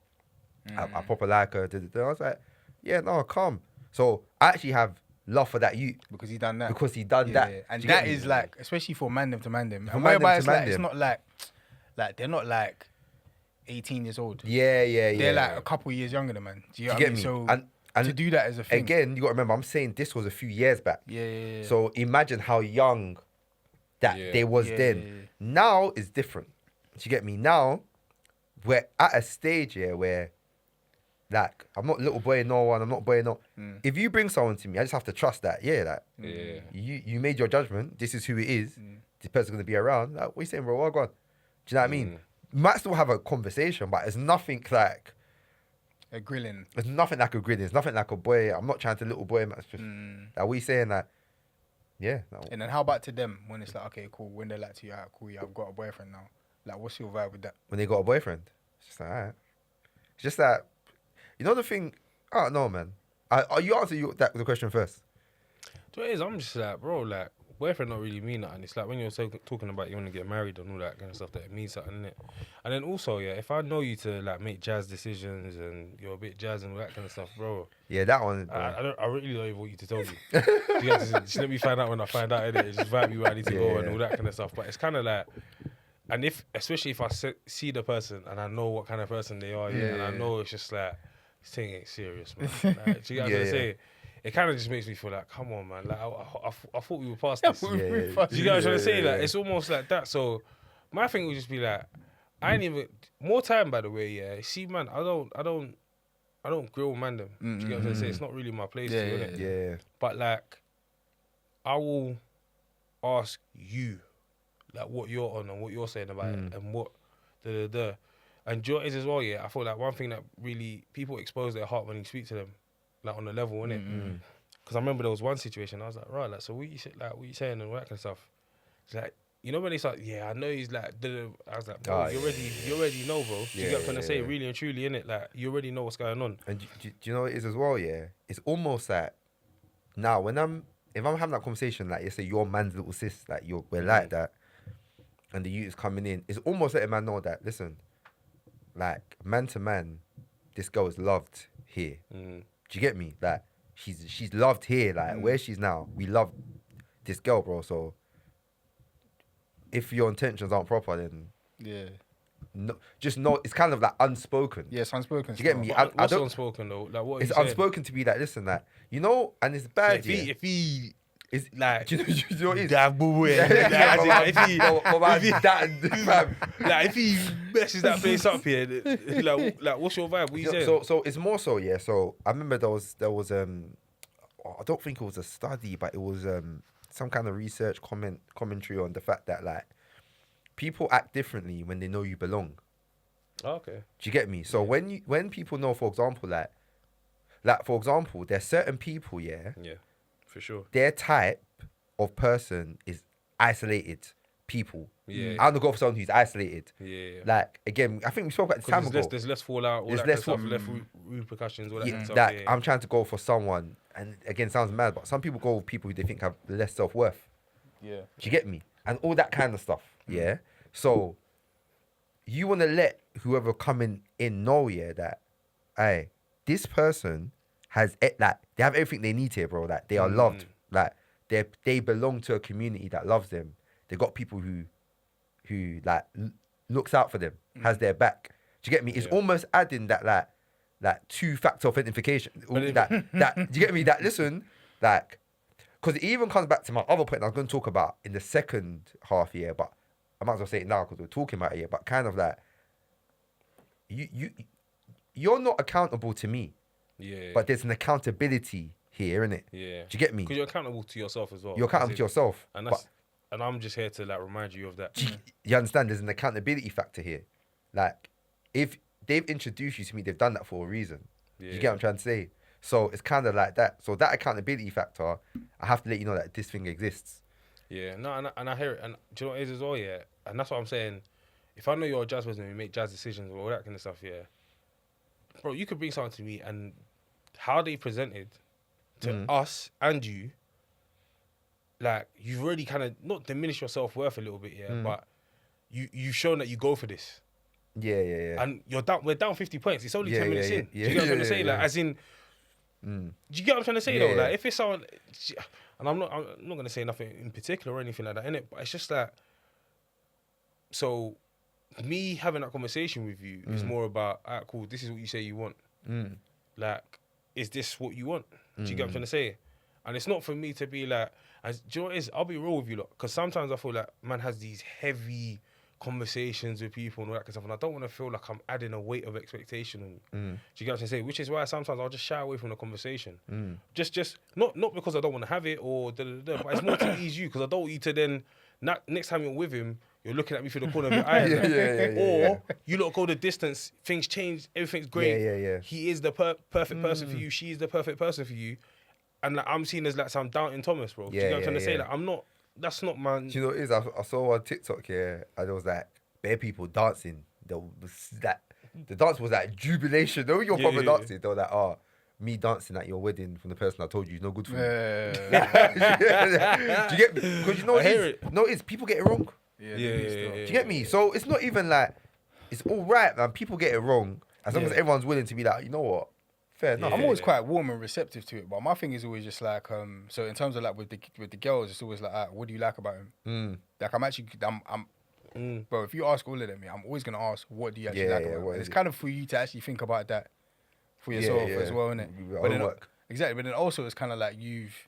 I proper like her. I was like, yeah, no, calm. So I actually have love for that youth Because he done that. because he done that. Yeah. And Do you get that me? is like, especially for man them to man them. For And man them whereby to it's man like, it's them. not like they're not like 18 years old. Yeah. They're like a couple years younger than man. Do you, Do know you what I get mean? me? So And to do that as a thing. again, you got to remember, I'm saying this was a few years back. Yeah. So imagine how young that Yeah. they was Yeah, then. yeah, yeah. Now is different. Do you get me? Now we're at a stage here where, like, I'm not little boy no one. I'm not boy no. If you bring someone to me, I just have to trust that. Yeah, like Yeah. you made your judgment. This is who it is. This person's gonna be around. Like, what you saying, bro? What go on? Do you know what I mean? Might still have a conversation, but it's nothing like. A grilling. There's nothing like a grid. There's nothing like a boy. I'm not trying to little boy, man. It's just that we saying that. Yeah. No. And then how about to them when it's like, okay, cool. When they're like to you, alright, cool, yeah, I've got a boyfriend now. Like, what's your vibe with that? When they got a boyfriend, it's just like, alright. It's just that, you know the thing. I don't know, man. You answer the question first. So it is, I'm just like, bro, like, boyfriend not really mean that. And it's like when you're talking about you want to get married and all that kind of stuff, that it means something, innit? And then also, yeah, if I know you to like make jazz decisions and you're a bit jazz and all that kind of stuff, bro, Yeah, that one. I really don't even want you to tell me. You guys just let me find out when I find out, innit? Just vibe me where I need to go and all that kind of stuff. But it's kind of like, and especially if I see the person and I know what kind of person they are, and I know it's just like, this thing ain't serious, man. Like, do you get what I'm saying? It kind of just makes me feel like, come on, man. Like I thought we were past this. yeah. Do you get what I'm trying to say? Like it's almost like that. So my thing would just be like, I ain't even more time. By the way, yeah. See, man, I don't grill man them. Do you get what I'm trying to say? It's not really my place to, innit? Yeah. But like, I will ask you, like, what you're on and what you're saying about it and what And do you know what it is as well, yeah? I feel like one thing that really people expose their heart when you speak to them, like on the level, innit? Because I remember there was one situation, I was like, right, like, so what you saying and all that kind of stuff. It's like, you know when they start, yeah, I know he's like, I was like, bro, you already know, bro. Do you get what I'm trying to say? Really and truly, innit? Like, you already know what's going on. And do you know what it is as well, yeah? It's almost like, now, if I'm having that conversation, like, you say, your man's little sis, like, we're like that, and the youth is coming in, it's almost letting man know that, listen, like, man to man, this girl is loved here. Do you get me? Like, she's loved here, like, where she's now, we love this girl, bro, so if your intentions aren't proper, then no, just know it's kind of like unspoken. Yeah, it's unspoken. Do you get me? What's I don't, unspoken though? Like what? it's unspoken to be like, listen, that, you know, and it's bad. So if he It's Like, do you know what it is? that boy. Like, if he messes that place up here, like, what's your vibe? What you saying? So it's more so, yeah. So I remember there was I don't think it was a study, but it was some kind of research commentary on the fact that like people act differently when they know you belong. Oh, okay. Do you get me? So when people know, for example, like for example, there's certain people, yeah, For sure. their type of person is isolated people. Yeah. I'm gonna go for someone who's isolated. Yeah. Like again, I think we spoke about this time ago. There's less fallout, all There's that less kind of stuff, less repercussions, all that kind of stuff. That Yeah. I'm trying to go for someone, and again, sounds mad, but some people go with people who they think have less self-worth. Yeah. Do you get me? And all that kind of stuff. Yeah. So you want to let whoever coming in know, yeah, that, hey, this person has like they have everything they need here, bro. Like they are loved. Like they belong to a community that loves them. They got people who like looks out for them, has their back. Do you get me? It's almost adding that like two-factor authentication. That do you get me? That listen, like, because it even comes back to my other point I was going to talk about in the second half here, but I might as well say it now because we're talking about it here. But kind of like you're not accountable to me. Yeah. But there's an accountability here, innit? Yeah. Do you get me? Because you're accountable to yourself as well. You're accountable to yourself. And but and I'm just here to like remind you of that. you understand? There's an accountability factor here. Like, if they've introduced you to me, they've done that for a reason. Yeah. You get what I'm trying to say? So it's kind of like that. So that accountability factor, I have to let you know that this thing exists. Yeah, no, and I hear it. And do you know what it is as well, yeah? And that's what I'm saying. If I know you're a jazz person and you make jazz decisions or all that kind of stuff, yeah, bro, you could bring something to me and how they presented to us and you, like, you've already kind of not diminished your self-worth a little bit, yeah, but you've shown that you go for this. Yeah. And we're down 50 points. It's only 10 minutes in. Yeah, Do you get what I'm trying to say? yeah. Like, as in, do you get what I'm trying to say, though? Yeah. Like, if it's someone, and I'm not going to say nothing in particular or anything like that, innit? But it's just that, so me having that conversation with you is more about, all right, cool, this is what you say you want. Like, is this what you want? Do you get what I'm trying to say? And it's not for me to be like, do you know what it is? I'll be real with you, lot, because sometimes I feel like man has these heavy conversations with people and all that kind of stuff, and I don't want to feel like I'm adding a weight of expectation on you. Do you get what I'm saying? Which is why sometimes I'll just shy away from the conversation. Just not because I don't want to have it or but it's more to ease you, because I don't want you to then next time you're with him, you're looking at me through the corner of your eyes. Or you lot go the distance, things change, everything's great. Yeah. He is the perfect person for you. She is the perfect person for you. And like I'm seen as like some doubting Thomas, bro. Do you get what I'm trying to say? Like I'm not. That's not man. Do you know what it is? I saw on TikTok here, and there was like bare people dancing. The dance was like jubilation. Know you're probably dancing. They were like, oh, me dancing at your wedding from the person I told you is no good for me. Do you get me? Because you know what it is? No, it's people get it wrong. Yeah. Do you get me? So it's not even like it's all right, man. People get it wrong as long as everyone's willing to be like, you know what? Fair enough. I'm always quite warm and receptive to it, but my thing is always just like, so in terms of like with the girls, it's always like, what do you like about him? Like I'm bro, if you ask all of them, I'm always gonna ask, what do you actually like about him? And it's kind of for you to actually think about that for yourself as well, innit? But then, exactly, but then also it's kind of like you've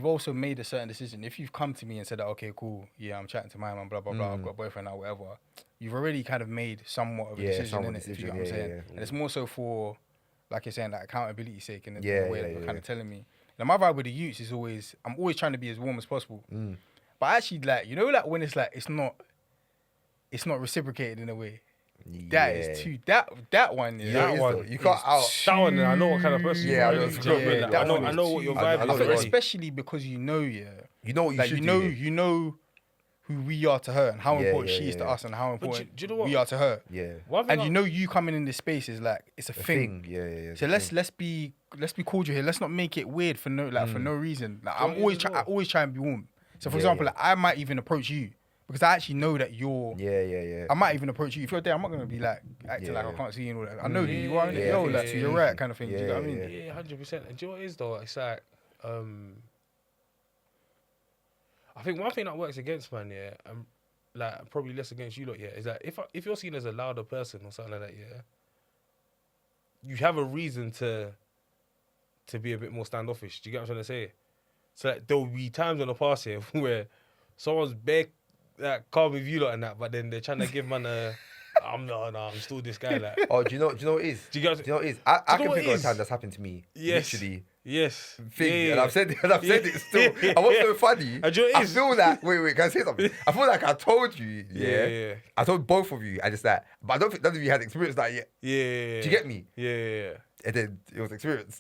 also made a certain decision. If you've come to me and said, okay, cool, yeah, I'm chatting to my man, blah blah blah, I've got a boyfriend or whatever, you've already kind of made somewhat of a decision, innit? If you know what I'm saying, and it's more so for, like you're saying, like accountability sake in the way that you're kind of telling me. Now my vibe with the youths is always, I'm always trying to be as warm as possible. But actually, like, you know, like when it's like it's not reciprocated in a way. That is too that one. That one you can't out. That one, I know what kind of person. Yeah, I know what your vibe is already. Especially because you know what you should do. You know who we are to her and how important she is to us and how important do you know what? we are to her. Yeah. And you know you coming in this space is like it's a thing. Yeah. So let's be cordial here. Let's not make it weird for no reason. Like I always try and be warm. So for example, like, I might even approach you because I actually know that you're. Yeah. I might even approach you if you're there. I'm not gonna be like acting like I can't see you and all that. I know who you are. You're right, kind of thing. Do you know what I mean? Yeah, 100%. And do you know what it is though? It's like, I think one thing that works against man, yeah, and like probably less against you lot, yeah, is that if you're seen as a louder person or something like that, yeah, you have a reason to be a bit more standoffish. Do you get what I'm trying to say? So like, there will be times in the past here where someone's bare like calm with you lot and that, but then they're trying to give man a. I'm still this guy. Like, Oh, do you know what it is? Do you guys- Do you know what it is? I do you know can what think it of a is? time that's happened to me. yes, Literally. yes, Thing, yeah, and I've said it still. Yeah. And what's so funny? And do you know what I it is? feel like wait, can I say something? I feel like I told you, Yeah. I told both of you, and it's that, but I don't think none of you had experienced that yet. Yeah. Do you get me? Yeah. And then it was experience.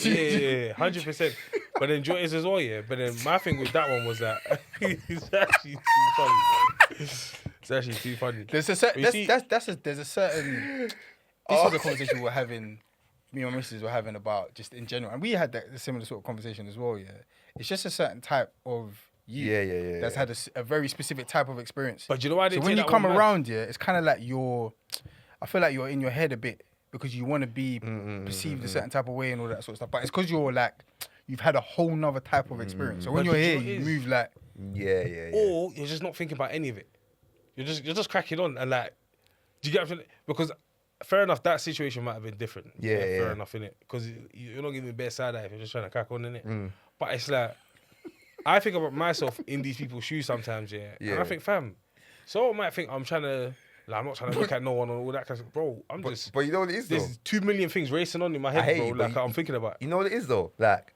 Yeah, 100%. But then Joy is as well, yeah. But then my thing with that one was that it's actually too funny, bro. It's actually too funny. There's a certain. But you see- There's a certain. This is a conversation we were having. Me and my missus were having about just in general, and we had that similar sort of conversation as well. Yeah, it's just a certain type of you. Yeah. That's had a very specific type of experience. But you know why I So didn't when take you that come one, man? around, yeah, it's kind of like I feel like you're in your head a bit because you want to be perceived a certain type of way and all that sort of stuff. But it's because you're like, you've had a whole nother type of experience. So when But you're do you here, know what you it is? move like, Yeah. Or you're just not thinking about any of it. You're just cracking on and like, do you get what I'm saying? Because fair enough, that situation might have been different. Yeah. Fair enough, innit? Because you're not giving me bare side eye if you're just trying to crack on, innit? But it's like, I think about myself in these people's shoes sometimes, yeah. And I think, fam, someone might think I'm trying to, like, I'm not trying to look at no one and all that kind of stuff. Bro, But you know what it is though? there's 2 million things racing on in my I head, hate bro, you, but like I'm thinking about. You know what it is though? Like,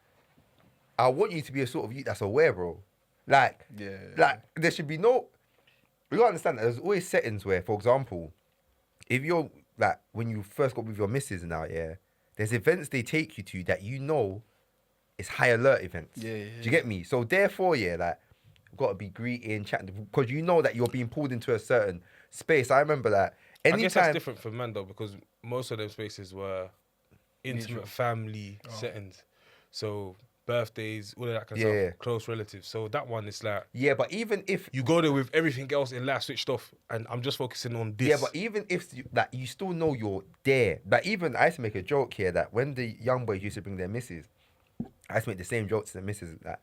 I want you to be a sort of youth that's aware, bro. Like, there should be no. You gotta understand that there's always settings where, for example, if you're like when you first got with your missus and out, yeah, there's events they take you to that you know is high alert events. Yeah. Do you get me? So therefore, yeah, like you've got to be greeting, chatting, because you know that you're being pulled into a certain space. I remember that. I guess that's Anytime, different for men though, because most of them spaces were intimate Neutral. family settings. So birthdays, all of that kind of Yeah. stuff, close relatives. So that one is like, yeah, but even if you go there with everything else in life switched off, and I'm just focusing on this. yeah, but even if that you still know you're there. But even I used to make a joke here that when the young boys used to bring their missus, I used to make the same joke to the missus that,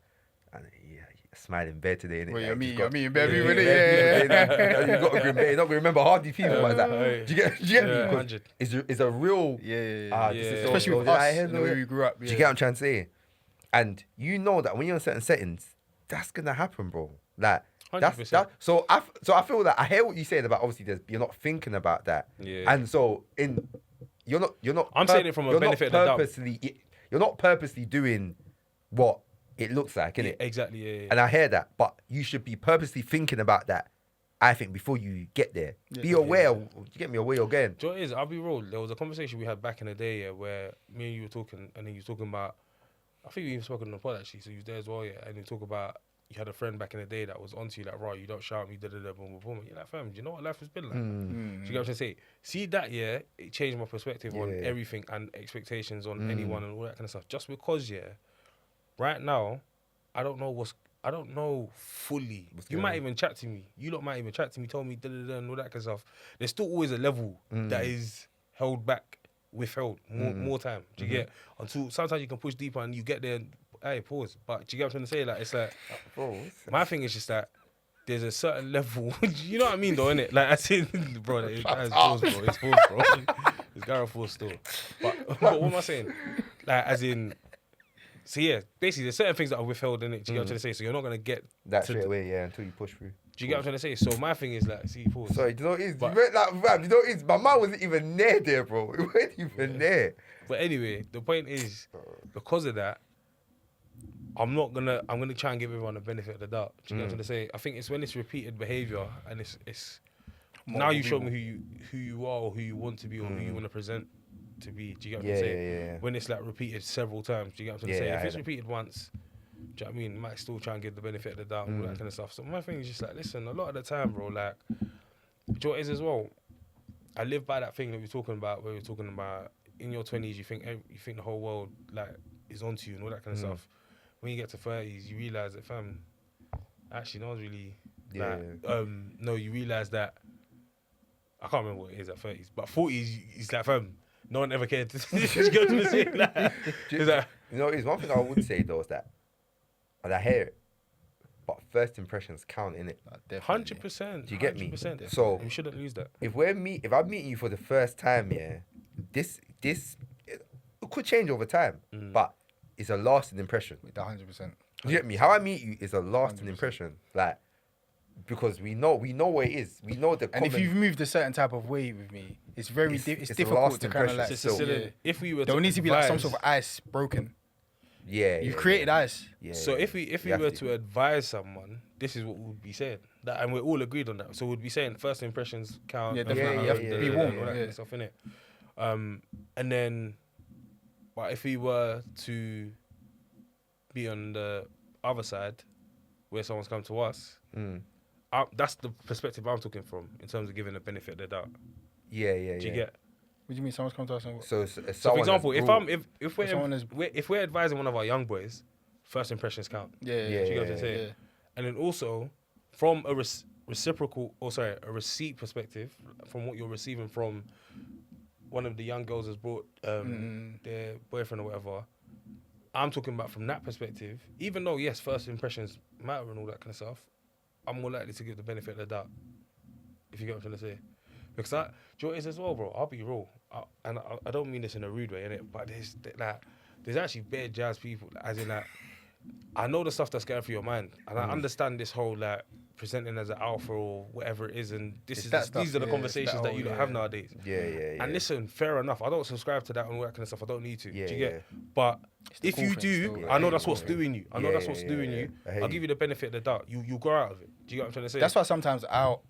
and yeah, smile in bed today. Innit? well, Like, you're just got- me in bed, yeah, with it, yeah. You got to remember. You're not gonna remember half these people. Like that. Hey. Do you get me? 'Cause 100. it's a real. Yeah. This Yeah. is so- Especially so with did us, I and the way we grew up. Do you get what I'm trying to say? And you know that when you're in certain settings, that's gonna happen, bro. Like that's 100%. that. So I feel that I hear what you said about obviously you're not thinking about that. Yeah. And so you're not. I'm saying it from a you're benefit of not the doubt. purposely. You're not purposely doing what it looks like, innit? Yeah, exactly, yeah. And I hear that, but you should be purposely thinking about that. I think before you get there, be aware. You get me aware again. Do you know what it is? I'll be real. There was a conversation we had back in the day, yeah, where me and you were talking, and then you were talking about, I think we even spoke on the pod actually, so you was there as well, yeah, and you talk about, you had a friend back in the day that was onto you, like, right, you don't shout at me, da-da-da, boom, boom, boom. You're like, fam, do you know what life has been like? Do you get what I'm trying to say? See that, yeah, it changed my perspective on Yeah. everything and expectations on anyone and all that kind of stuff. Just because, yeah, right now, I don't know fully. You going might on? even chat to me. You lot might even chat to me, tell me da-da-da and all that kind of stuff. There's still always a level that is held back, withheld more time. Do you get? Until sometimes you can push deeper and you get there and, hey, pause. But do you get what I'm trying to say? Like, it's like, Bro, my thing is just that there's a certain level, you know what I mean though, innit? Like, I see, bro, it's pause, bro. It's pause, bro. It's Gareth Force still. But what am I saying? Like, as in, so yeah, basically there's certain things that are withheld in it. Do you get what I'm trying to say? So you're not gonna get that to straight the- away, yeah, until you push through. Do you get what I'm trying to say? So my thing is like, see, pause. Sorry, do you know what it is? But- You went like, fam, you know what it is? My mind wasn't even there, bro. It wasn't even there. But anyway, the point is, because of that, I'm gonna try and give everyone the benefit of the doubt. Do you get what I'm trying to say? I think it's when it's repeated behaviour and it's now you show me who you are or who you want to be or who you want to present to be. Do you get what I'm saying? Yeah. When it's like repeated several times, do you get what I'm trying to Yeah, say? yeah, If I it's know. repeated once, do you know what I mean? Might still try and give the benefit of the doubt and all that kind of stuff. So my thing is just like, listen, a lot of the time, bro, like, do you know what it is as well? I live by that thing that we're talking about, where we're talking about in your 20s, you think the whole world like is onto you and all that kind of stuff. When you get to 30s, you realize that, fam, actually, no one's really. Like, no, you realize that. I can't remember what it is at 30s, but 40s, it's like, fam, no one ever cared. You get what I'm saying? Like, it's like, You know, it's one thing I would say though is that, and I hear it, but first impressions count, innit? 100%. Do you get me? 100%. So we shouldn't lose that. if I'm meeting you for the first time, yeah, this it could change over time, but it's a lasting impression. 100%. You get me? How I meet you is a lasting 100%. impression, like because we know what it is. We know the And common. if you've moved a certain type of way with me, it's very It's a difficult last to kind of impression. like. It's just So- silly. If we were There to needs to be like some sort advise- of ice broken. yeah, You've yeah, created ice. Yeah. So yeah, if we have were to advise someone, this is what we would be saying. That, and we're all agreed on that. So we'd be saying first impressions count. Yeah, and definitely. all You have that to and be all warm, that kind yeah. of stuff, innit? And then, but if we were to be on the other side, where someone's come to us, that's the perspective I'm talking from in terms of giving the benefit of the doubt. yeah, yeah, Do you yeah. get? What do you mean? Someone's come to us and what? So, So for example, if someone is- we're advising one of our young boys, first impressions count. Yeah, Yeah, Do you get what I'm yeah, saying? yeah. And then also from a a receipt perspective, from what you're receiving from one of the young girls has brought their boyfriend or whatever. I'm talking about from that perspective. Even though yes, first impressions matter and all that kind of stuff, I'm more likely to give the benefit of the doubt. If you get what I'm trying to say, because do you know what it is as well, bro? I'll be real, I don't mean this in a rude way, innit? But there's actually bare jazz people, as in that. I know the stuff that's going through your mind, and I understand this whole like presenting as an alpha or whatever it is, and It's that stuff, these are the yeah, conversations it's that that whole- you don't yeah. have nowadays. yeah, yeah, yeah. And listen, fair enough. I don't subscribe to that and all that kind of stuff. I don't need to. Yeah, do you get? yeah. But the if cool you thing do, still, I know yeah, that's yeah, what's yeah. doing you. I know Yeah, that's yeah, what's yeah, doing yeah. you. I hear I'll you. give you the benefit of the doubt. You grow out of it. Do you get what I'm trying to say? That's why sometimes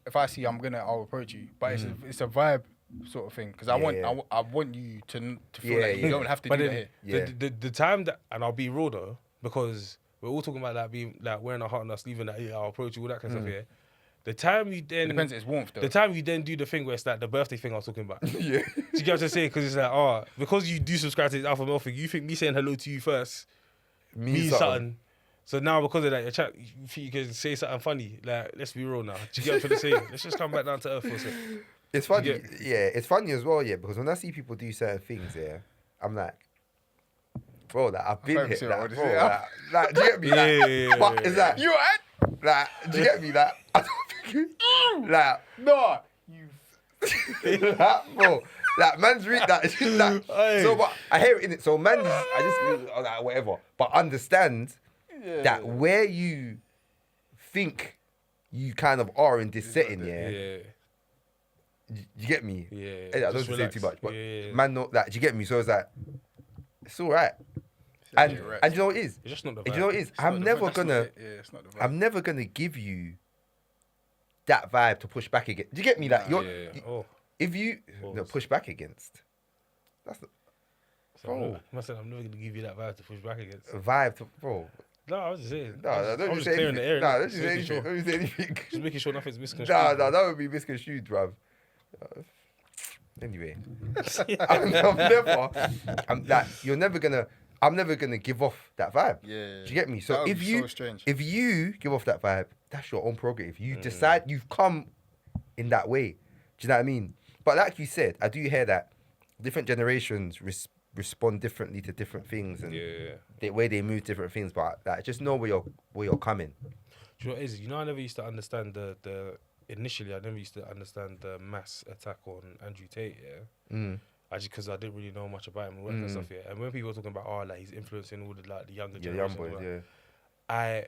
if I see I'll approach you, but it's a vibe sort of thing because I want Yeah. I want you to feel Yeah, like you yeah. don't have to But do that then here. Yeah. the time that, and I'll be real though, because we're all talking about that being like wearing a heart on our sleeve and that, yeah, I'll approach you, all that kind of stuff, yeah. The time you then, It depends. It's warmth though. the time you then do the thing where it's like the birthday thing I was talking about. yeah. Do you get what I'm saying? Because it's like, oh, because you do subscribe to this alpha male thing, you think me saying hello to you first means something. So now because of that, your chat, you think you can say something funny. Like, let's be real now. Do you get what I'm trying to say? Let's just come back down to earth for a second. It's funny, get- yeah. It's funny as well, yeah. Because when I see people do certain things, yeah, I'm like, bro, like I've been can't here, see like, what bro, I wanna like, do you get me? Like, Yeah. but it's like, You alright? like, do you get me? Like, I don't think, like, No. You. like, bro, like, man's read that. It's just like, Aye. so, but I hear it in it. So, man, I just like whatever. But understand that where you think you kind of are in this setting, yeah. Yeah. You get me? Yeah. I don't Just want to say too much, relax. but Yeah. man, know that. Do you get me? So it's like, it's all right. And Yeah, right. and you know what it is? It's just not the And you know what vibe. it is? It's not the vibe, that's not it. Yeah, it's not the vibe. I'm never gonna give you that vibe to push back against. Do you get me? Like, you're, Yeah. Oh. if you no, push back against, that's the So I said I'm never gonna give you that vibe to push back against. vibe to bro. No, I was just saying. No, I don't was just just say clearing anything. the air. No, innit? don't just say Making anything. sure- Don't just say anything. Just making sure nothing's misconstrued. No, that would be misconstrued, bruv. Anyway, I'm like, I'm never gonna give off that vibe. Yeah. Do you get me? So That would if be you so strange. if you give off that vibe, that's your own prerogative. You Mm. decide you've come in that way. Do you know what I mean? But like you said, I do hear that different generations respond differently to different things and Yeah. the way they move different things. But like, just know where you're coming. Do you know what it is? You know, I never used to understand initially, I never used to understand the mass attack on Andrew Tate, yeah? Mm. Because I didn't really know much about him and all that kind of stuff, yeah? And when people were talking about, oh, like, he's influencing all the younger Yeah, young generation. boys. Yeah.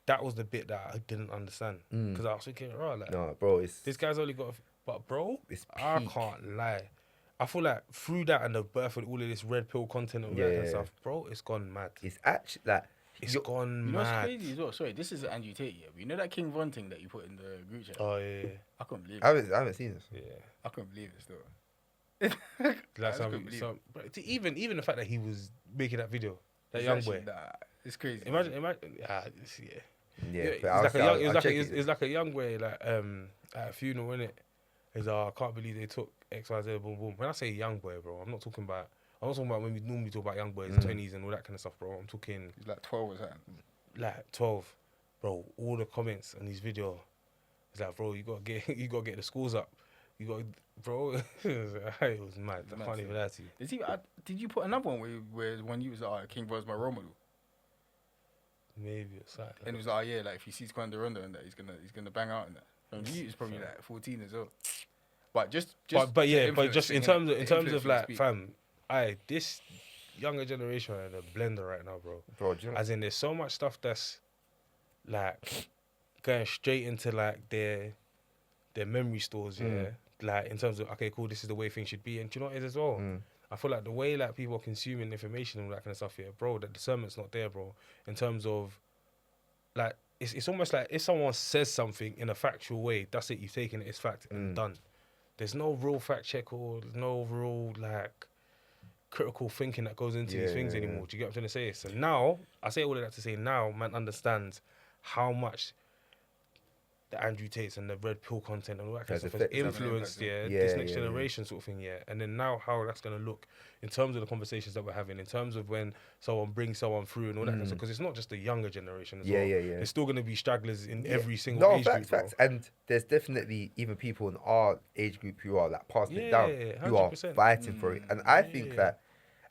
That was the bit that I didn't understand. Because I was thinking, oh, like, No, bro, it's this guy's only got... But, bro, It's I peak. can't lie. I feel like through that and the birth of all of this red pill content and all that kind of Yeah. stuff, bro, it's gone mad. it's actually like It's you're- gone You know what's mad. crazy as well? Sorry, this is Andrew Tate, yeah. But you know that King Von thing that you put in the group chat? Oh, yeah. I couldn't believe I it. haven't seen this. Yeah. I couldn't believe it still. Like I just couldn't believe it. but even the fact that he was making that video, that It's young actually- boy. Nah, it's crazy. Imagine, yeah. Yeah, It's but like a young, I'll check it's like a young boy, like at a funeral, innit? He's I can't believe they took X, Y, Z, boom, boom. When I say young boy, bro, I'm not talking about when we normally talk about young boys, 20s and all that kind of stuff, bro. I'm talking He's like 12 or something. like 12, bro. All the comments on his video, it's like, bro, you gotta get the schools up. You got, bro. It was mad. I can't even lie to you. Did you put another one where when you was like, King Von's my role model? Maybe it's like And it was like, yeah, like if he sees Quando Rondo and that, he's gonna bang out in that. And you was probably like 14 as well. But just but the yeah, but influence just in thing, innit? terms The of influence like, speak. fam, this younger generation are in a blender right now, bro. Bro, do you know? As in, there's so much stuff that's like going straight into like their memory stores, yeah. Like in terms of okay, cool, this is the way things should be, and do you know what it is as well? I feel like the way like people are consuming information and all that kind of stuff, yeah, bro, that discernment's not there, bro. In terms of like, it's almost like if someone says something in a factual way, that's it. You've taken it as fact and done. There's no real fact check or there's no real like critical thinking that goes into these things anymore. Do you get what I'm trying to say? So now, I say all of that to say now, man understands how much the Andrew Tates and the red pill content and all that kind of stuff has influenced, this next generation sort of thing, and then now how that's going to look in terms of the conversations that we're having, in terms of when someone brings someone through and all that kind of stuff, because it's not just the younger generation as well. There's still going to be stragglers in every single age group, bro. And there's definitely even people in our age group who are like passing it down, who are fighting for it. And I think that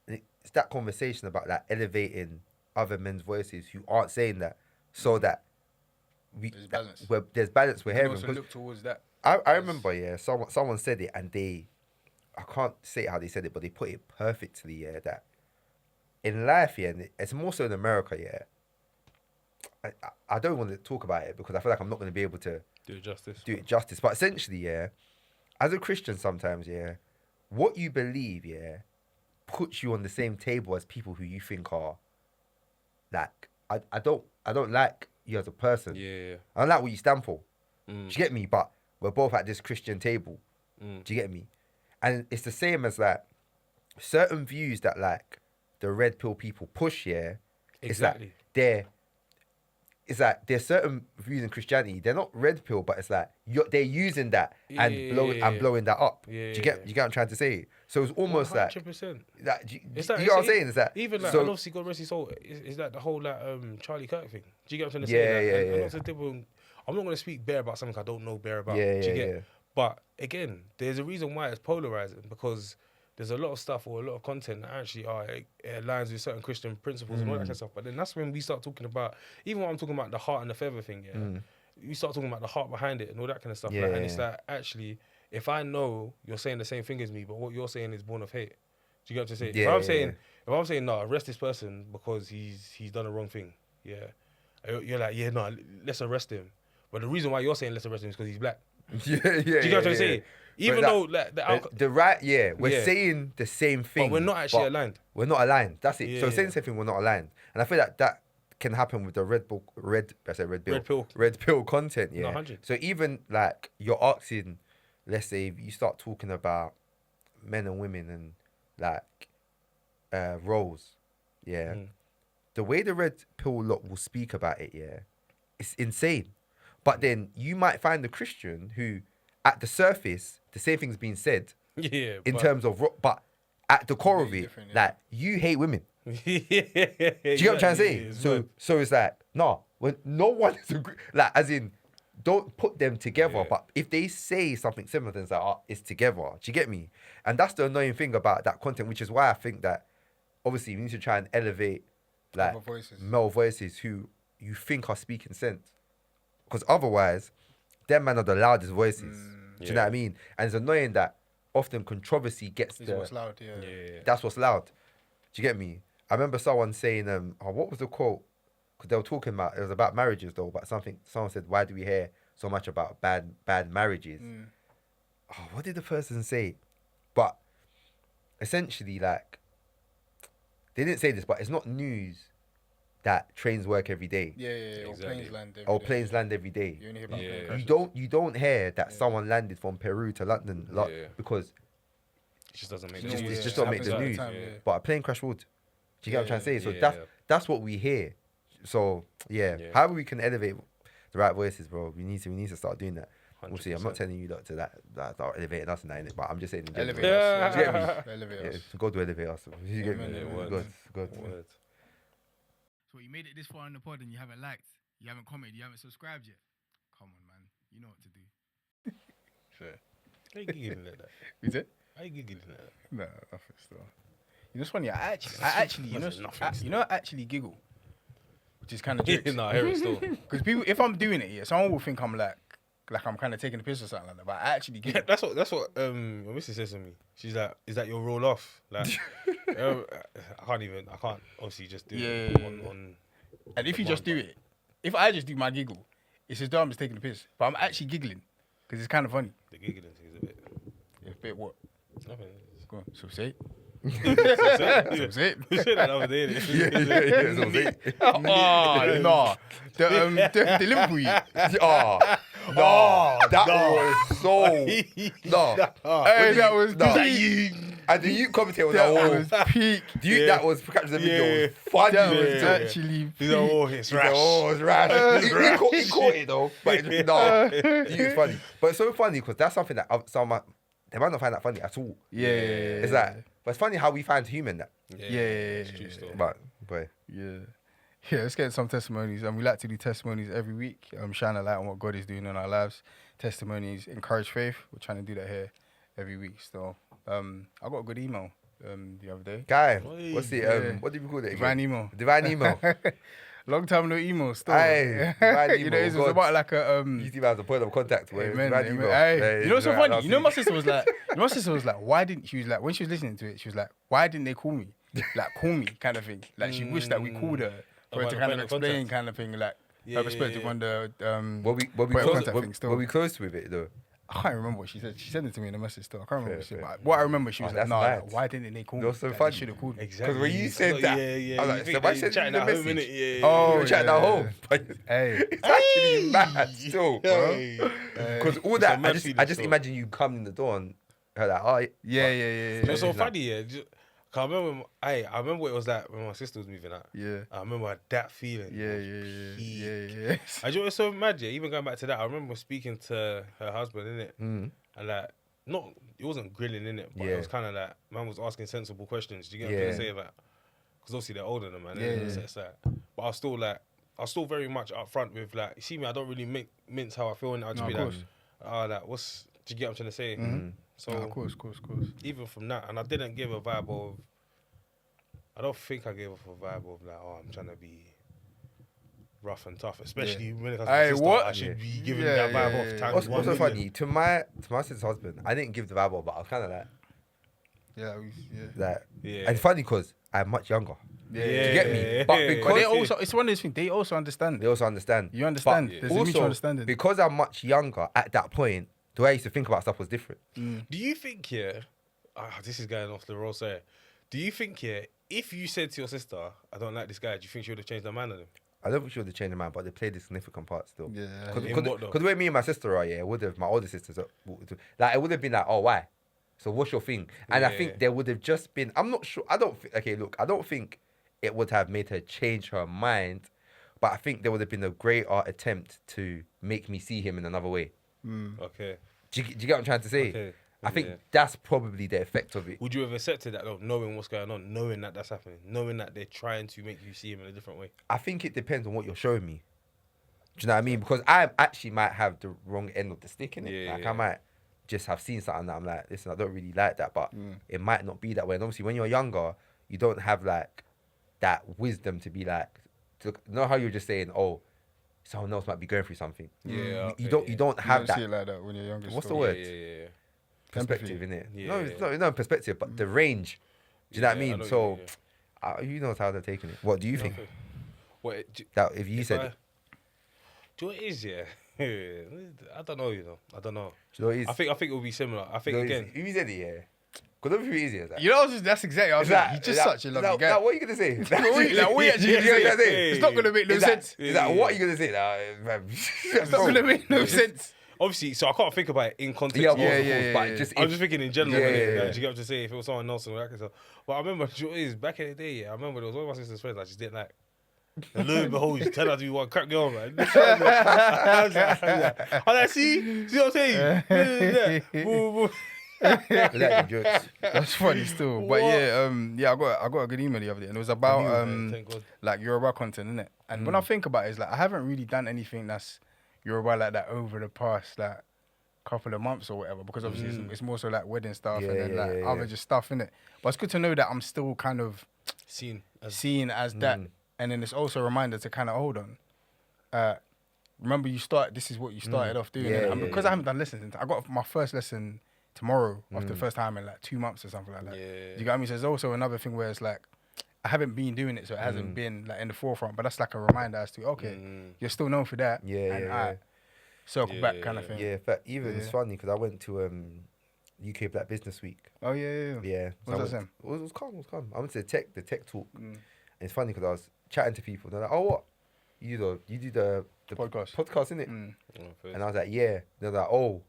it's that conversation about like elevating other men's voices who aren't saying that, so that there's balance. There's balance we're hearing. Also look towards that. I remember, someone said it, and I can't say how they said it, but they put it perfectly, that in life, and it's more so in America, I don't want to talk about it because I feel like I'm not going to be able to do it justice. But essentially, as a Christian sometimes, what you believe, puts you on the same table as people who you think are like, I don't like you as a person. I don't like what you stand for. Do you get me? But we're both at this Christian table. Do you get me? And it's the same as like certain views that like the red pill people push, Exactly. It's like there's certain views in Christianity. They're not red pill, but it's like they're using that and blowing that up. Do you get what I'm trying to say? So it's almost 100%. Like do you get what I'm saying? Is that even like, and obviously God rest his soul, is that the whole like Charlie Kirk thing? Do you get what I'm trying to say? I'm not going to speak bare about something I don't know bare about. Do you get? But again, there's a reason why it's polarizing, because there's a lot of stuff or a lot of content that actually aligns with certain Christian principles and all that kind of stuff. But then that's when we start talking about, even when I'm talking about the heart and the feather thing, we start talking about the heart behind it and all that kind of stuff. And it's like, actually, if I know you're saying the same thing as me, but what you're saying is born of hate, do you get what I'm saying? If I'm saying, no, arrest this person because he's done the wrong thing, you're like, no, let's arrest him. But the reason why you're saying let's arrest him is because he's black. Do you get what I'm saying? Even though like we're saying the same thing, but we're not actually aligned. We're not aligned. That's it. So saying the same thing, we're not aligned, and I feel like that can happen with the red pill content. Yeah. 100. So even like you're asking, let's say if you start talking about men and women and like roles, the way the red pill lot will speak about it, it's insane. But then you might find a Christian who, at the surface, the same thing's being said. In terms of, but at the core of it, like you hate women. Do you get what I'm trying to say? So it's like, no one is like, as in, don't put them together. But if they say something similar, then it's like, it's together. Do you get me? And that's the annoying thing about that content, which is why I think that obviously we need to try and elevate like male voices who you think are speaking sense. Because otherwise, them man are the loudest voices. Do you know what I mean? And it's annoying that often controversy gets what's loud, That's what's loud. Do you get me? I remember someone saying, what was the quote? Because they were talking about, it was about marriages though, but someone said, why do we hear so much about bad marriages? What did the person say? But essentially, like, they didn't say this, but it's not news that trains work every day. Exactly. Or planes land every day. You only hear about plane crashes. You don't hear that someone landed from Peru to London because it just doesn't make it just don't make the news. But a plane crash would. Do you get what I'm trying to say? So that's what we hear. So however we can elevate the right voices, bro. We need to start doing that. 100%. Obviously, I'm not telling you that start elevating us and that, but I'm just saying elevate us. Do you get me? Elevate us. God will elevate us. You get me? God. So you made it this far in the pod and you haven't liked, you haven't commented, you haven't subscribed yet. Come on, man. You know what to do. Fair. How you giggling like that? Is it? How you giggling like that? No, nothing still. You know what's funny? I actually giggle. Which is kind of jokes. No, I hear it still. Because people, if I'm doing it, someone will think I'm like like I'm kind of taking the piss or something like that. But I actually Yeah, giggle. that's what my missus says to me. She's like, "Is that your roll off?" Like, I can't obviously just do it Yeah. on. And if you the just do one, it, if I just do my giggle, it's as though I'm just taking the piss. But I'm actually giggling because it's kind of funny. but the giggling thing is a bit. It's a bit what? Nothing. Go on. So say it. Yeah. So say it. We said that the other day. Yeah. So they, Oh, no. The Liverpool. oh, no, that was so no. Hey, that was no. peak. And the youth commentator was That like, was peak. that was captured the video. Was funny. That was Yeah. actually He's like, peak. oh, it's He's like, rash. oh, it's rash. He caught it though, but it's, no, it's funny. But it's so funny because that's something that they might not find that funny at all. Yeah. It's that, but it's funny how we find human that. Yeah. It's true still. But boy, Yeah. Yeah, let's get some testimonies. And we like to do testimonies every week, shine a light on what God is doing in our lives. Testimonies encourage faith. We're trying to do that here every week still. I got a good email the other day. guy, Oi. what's it? Yeah. What did we call it? Divine Again? email. Divine email. Long time no email still. Aye, divine You know, email, it's God. about like a You see, as a point of contact. Where Amen, divine amen. email. Aye. Yeah, You know what's so right, funny? last You know, week. my sister was like, why didn't she was like when she was listening to it, she was like, why didn't they call me? Like call me kind of thing. Like she wished that we called her for her About to the kind of point of explain contact. kind of thing, like Yeah, her perspective yeah. on the Were we point of close? contact thing still. Were we close with it though? I can't remember what she said. She sent it to me in a message still. I can't remember what she Fair, said. fair. But what I remember, she was Oh, like, that's no, mad. like, why didn't they call me? You're so Like, funny. They should have called me. Exactly. 'Cause when you said that, yeah, yeah. I was like, you think somebody they sent chatting you at the home, message. innit? Yeah. Oh, We were chatting at yeah. home. But Hey. it's actually mad still, bro. Hey. Because all It's a that, mad I just feeling still. imagine you coming in the door and her like, oh, Yeah. It's so it's like- funny, yeah. I remember, I remember what it was like when my sister was moving out. Yeah. I remember that feeling. Yeah. I just was so mad, yeah. Even going back to that, I remember speaking to her husband, innit? Mm. And like, it wasn't grilling, innit? But Yeah. it was kind of like, man was asking sensible questions. Do you get what I'm Yeah. trying to say? Like, because obviously they're older than man, Yeah, innit? yeah. It's like, but I was still very much upfront with like, you see me, I don't really mince how I feel, and I'll just No, be of like, course. do you get what I'm trying to say? Mhm. So No, of course. even from that, and I didn't give a vibe of. I don't think I gave off a vibe of like, oh, I'm trying to be rough and tough, especially when it comes to my Aye, sister. what? I should be Yeah. giving Yeah, that vibe yeah, off. yeah. Times What's 1 so million. funny to my sister's husband? I didn't give the vibe, but I was kind of like Yeah. that. Yeah. And it's funny because I'm much younger. Yeah. Do you get me? But Yeah. But because they also, it's one of those things. They also understand. they also understand. You understand. But There's a mutual understanding. because I'm much younger at that point, the way I used to think about stuff was different. Do you think, yeah, this is going off the roll, sorry. Do you think, yeah, if you said to your sister, I don't like this guy, do you think she would have changed her mind on him? I don't think she would have changed her mind, but they played a significant part still. Yeah. In what though? Because the way me and my sister are, yeah, it would have, my older sisters, like, it would have been like, oh, why? So what's your thing? And I Yeah. think there would have just been, I'm not sure, I don't think it would have made her change her mind, but I think there would have been a greater attempt to make me see him in another way. Okay. Do you get what I'm trying to say? Okay. I think Yeah. that's probably the effect of it. Would you have accepted that though, knowing what's going on, knowing that that's happening, knowing that they're trying to make you see him in a different way? I think it depends on what you're showing me. Do you know what I mean? Because I actually might have the wrong end of the stick in it. Yeah, Like yeah. I might just have seen something that I'm like, listen, I don't really like that, but it might not be that way. And obviously, when you're younger, you don't have like that wisdom to be like, to know how you're just saying, oh, someone else might be going through something. Yeah. You don't You have don't see that it like that when you're younger. What's the still. word? Yeah. perspective in it. Yeah, No, yeah. it's not perspective, but the range. Do you know what I Yeah, I mean? know So, what you mean, who knows how they're taking it? What do you think? What, do, That if you said it, do you know what it is, yeah? I don't know, you know. I don't know. do you know what it is? I think it will be similar. I think Do you know what it again. is? If you said it, yeah. Because don't be easy. Is that? You know, that's exactly. I was Is like, that- you're is just that- such a is lovely that- guy. that what are you gonna say? Like, what you actually You know what gonna I'm say? saying? It's not gonna make no Is that- sense. Is that what are you gonna say? It's not gonna make no sense. Obviously, so I can't think about it in context. Yeah, of- yeah, but yeah. just I'm if- just thinking in general. Yeah, innit? yeah, Like, yeah. do you get what to say? If it was someone else and all that kind of stuff. But I remember, do you know what it is? Back in the day, yeah, I remember there was one of my sister's friends I just didn't like. And lo and behold, she turned out to be one crack girl, man. I was like, see what I'm saying? Boo, boo. Like jokes. That's funny still. But What? yeah, I got a good email the other day, and it was about Thank God. like Yoruba content, innit? And when I think about it, it's like I haven't really done anything that's Yoruba like that over the past like couple of months or whatever, because obviously it's more so like wedding stuff Yeah, and then yeah, like yeah, other yeah. just stuff, innit? But it's good to know that I'm still kind of Seen as seen as that, and then it's also a reminder to kind of hold on. remember this is what you started off doing. Yeah, innit? And yeah, because I haven't done lessons, I got my first lesson tomorrow after the first time in like 2 months or something like that. Yeah. You get what I mean? So there's also another thing where it's like, I haven't been doing it, so it hasn't been like in the forefront. But that's like a reminder as to, okay, you're still known for that. Yeah, and yeah, yeah. circle back kind of thing. Yeah, but even it's funny because I went to UK Black Business Week. Oh yeah. Yeah. What So was that it then? was calm, it was calm. I went to the tech talk. And it's funny because I was chatting to people. They're like, "Oh, what? You do the Podcast. podcast, innit?" And I was like, "Yeah." They're like, "Oh,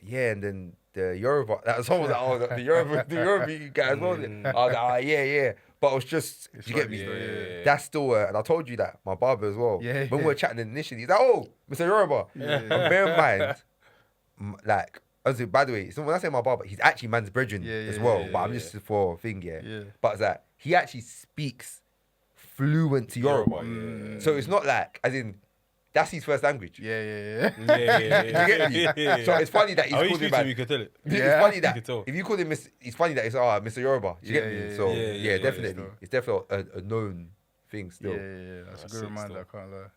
yeah." And then the Yoruba, that was almost like, "Oh, the Yoruba you guys, wasn't it?" I was like, "Ah, yeah." But it was just, It's you get funny me? still, yeah. That's still, and I told you that my barber as well. Yeah, When we yeah. were chatting initially, he's like, "Oh, Mr. Yoruba." And bear in mind, like, by the way, so when I say my barber, he's actually man's brethren as well. But I'm just for a thing, Yeah. But it's like he actually speaks fluent to Yoruba. So it's not like, as in, that's his first language. Yeah. You get me? So it's funny that he's How you called him speak to him, man. you can tell it. It's Yeah. funny You that can tell. if you call him it's funny that it's Mr. Yoruba. You get me? So yeah, definitely. still. It's definitely a known thing still. Yeah. That's a That's good it reminder. still. I can't lie.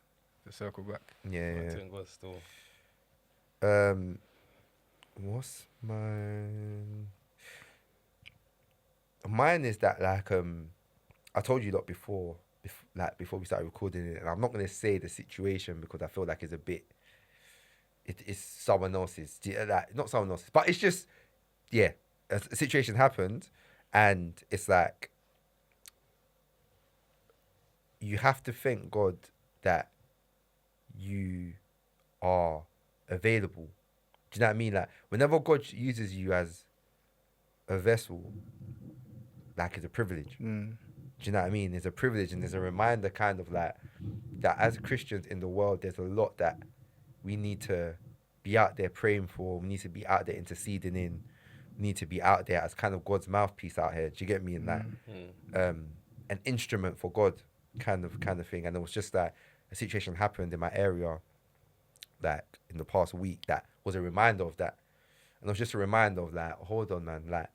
To circle back. Yeah. Thank God still. What's mine? Mine is that like I told you lot before we started recording it, and I'm not gonna say the situation because I feel like it's a bit. It's someone else's, like not someone else's, but it's just a situation happened, and it's like you have to thank God that you are available. Do you know what I mean? Like whenever God uses you as a vessel, like it's a privilege. Do you know what I mean? It's a privilege, and there's a reminder kind of like that as Christians in the world, there's a lot that we need to be out there praying for. We need to be out there interceding in. We need to be out there as kind of God's mouthpiece out here. Do you get me? In that an instrument for God kind of thing. And it was just that a situation happened in my area like in the past week that was a reminder of that. And it was just a reminder of like, hold on, man, like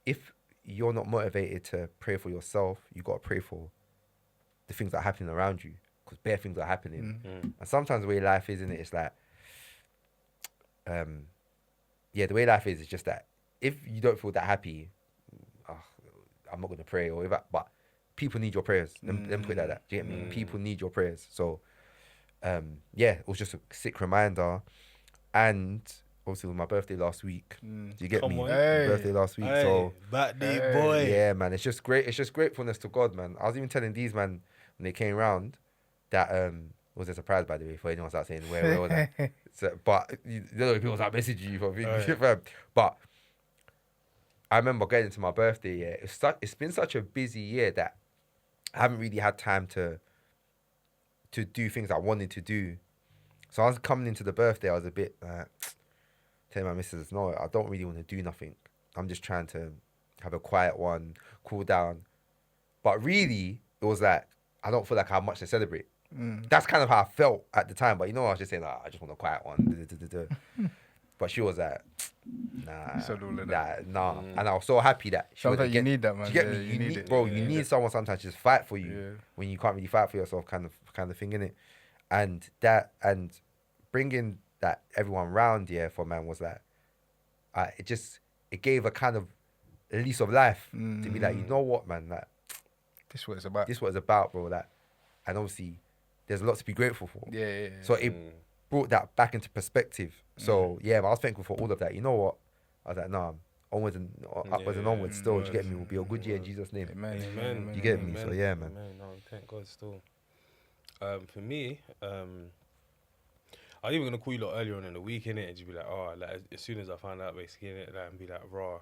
if you're not motivated to pray for yourself, you got to pray for the things that are happening around you, because bare things are happening. And sometimes the way life is, isn't it? It's like, the way life is just that if you don't feel that happy, I'm not going to pray or but people need your prayers. Let me put it like that. Do you get me? People need your prayers. So, it was just a sick reminder. And obviously, it was my birthday last week. Do you get Come me? on. My birthday last week. So, birthday boy. yeah, man, it's just great. It's just gratefulness to God, man. I was even telling these man when they came round that it was a surprise, by the way, for anyone start saying where was that? So, but you know, people start messaging you for fam. But I remember getting to my birthday. Yeah, it's been such a busy year that I haven't really had time to do things I wanted to do. So I was coming into the birthday. I was a bit like, telling my missus, no, I don't really want to do nothing. I'm just trying to have a quiet one, cool down. But really, it was like, I don't feel like I have much to celebrate. That's kind of how I felt at the time. But you know, I was just saying, I just want a quiet one. But she was like, nah. said all of that. Nah. And I was so happy that she was Sometimes you need that, man. You get Yeah, me? you need it. Bro, Yeah, you you need need someone sometimes to just fight for you when you can't really fight for yourself kind of thing, innit? And bringing that everyone round here for man was like, it gave a kind of a lease of life to be like, you know what, man, like This is what it's about. this is what it's about, bro. Like, and obviously there's a lot to be grateful for. Yeah. So it brought that back into perspective. So I was thankful for all of that. You know what? I was like, nah, onwards and upwards and onwards. Still, do you get me? Will be a good year in Jesus' name. Amen. You get me? So yeah, man. Amen. No, thank God still. For me, I was even gonna call you lot earlier on in the week, innit, and just be like, like as soon as I found out, basically, innit, like, and be like, raw.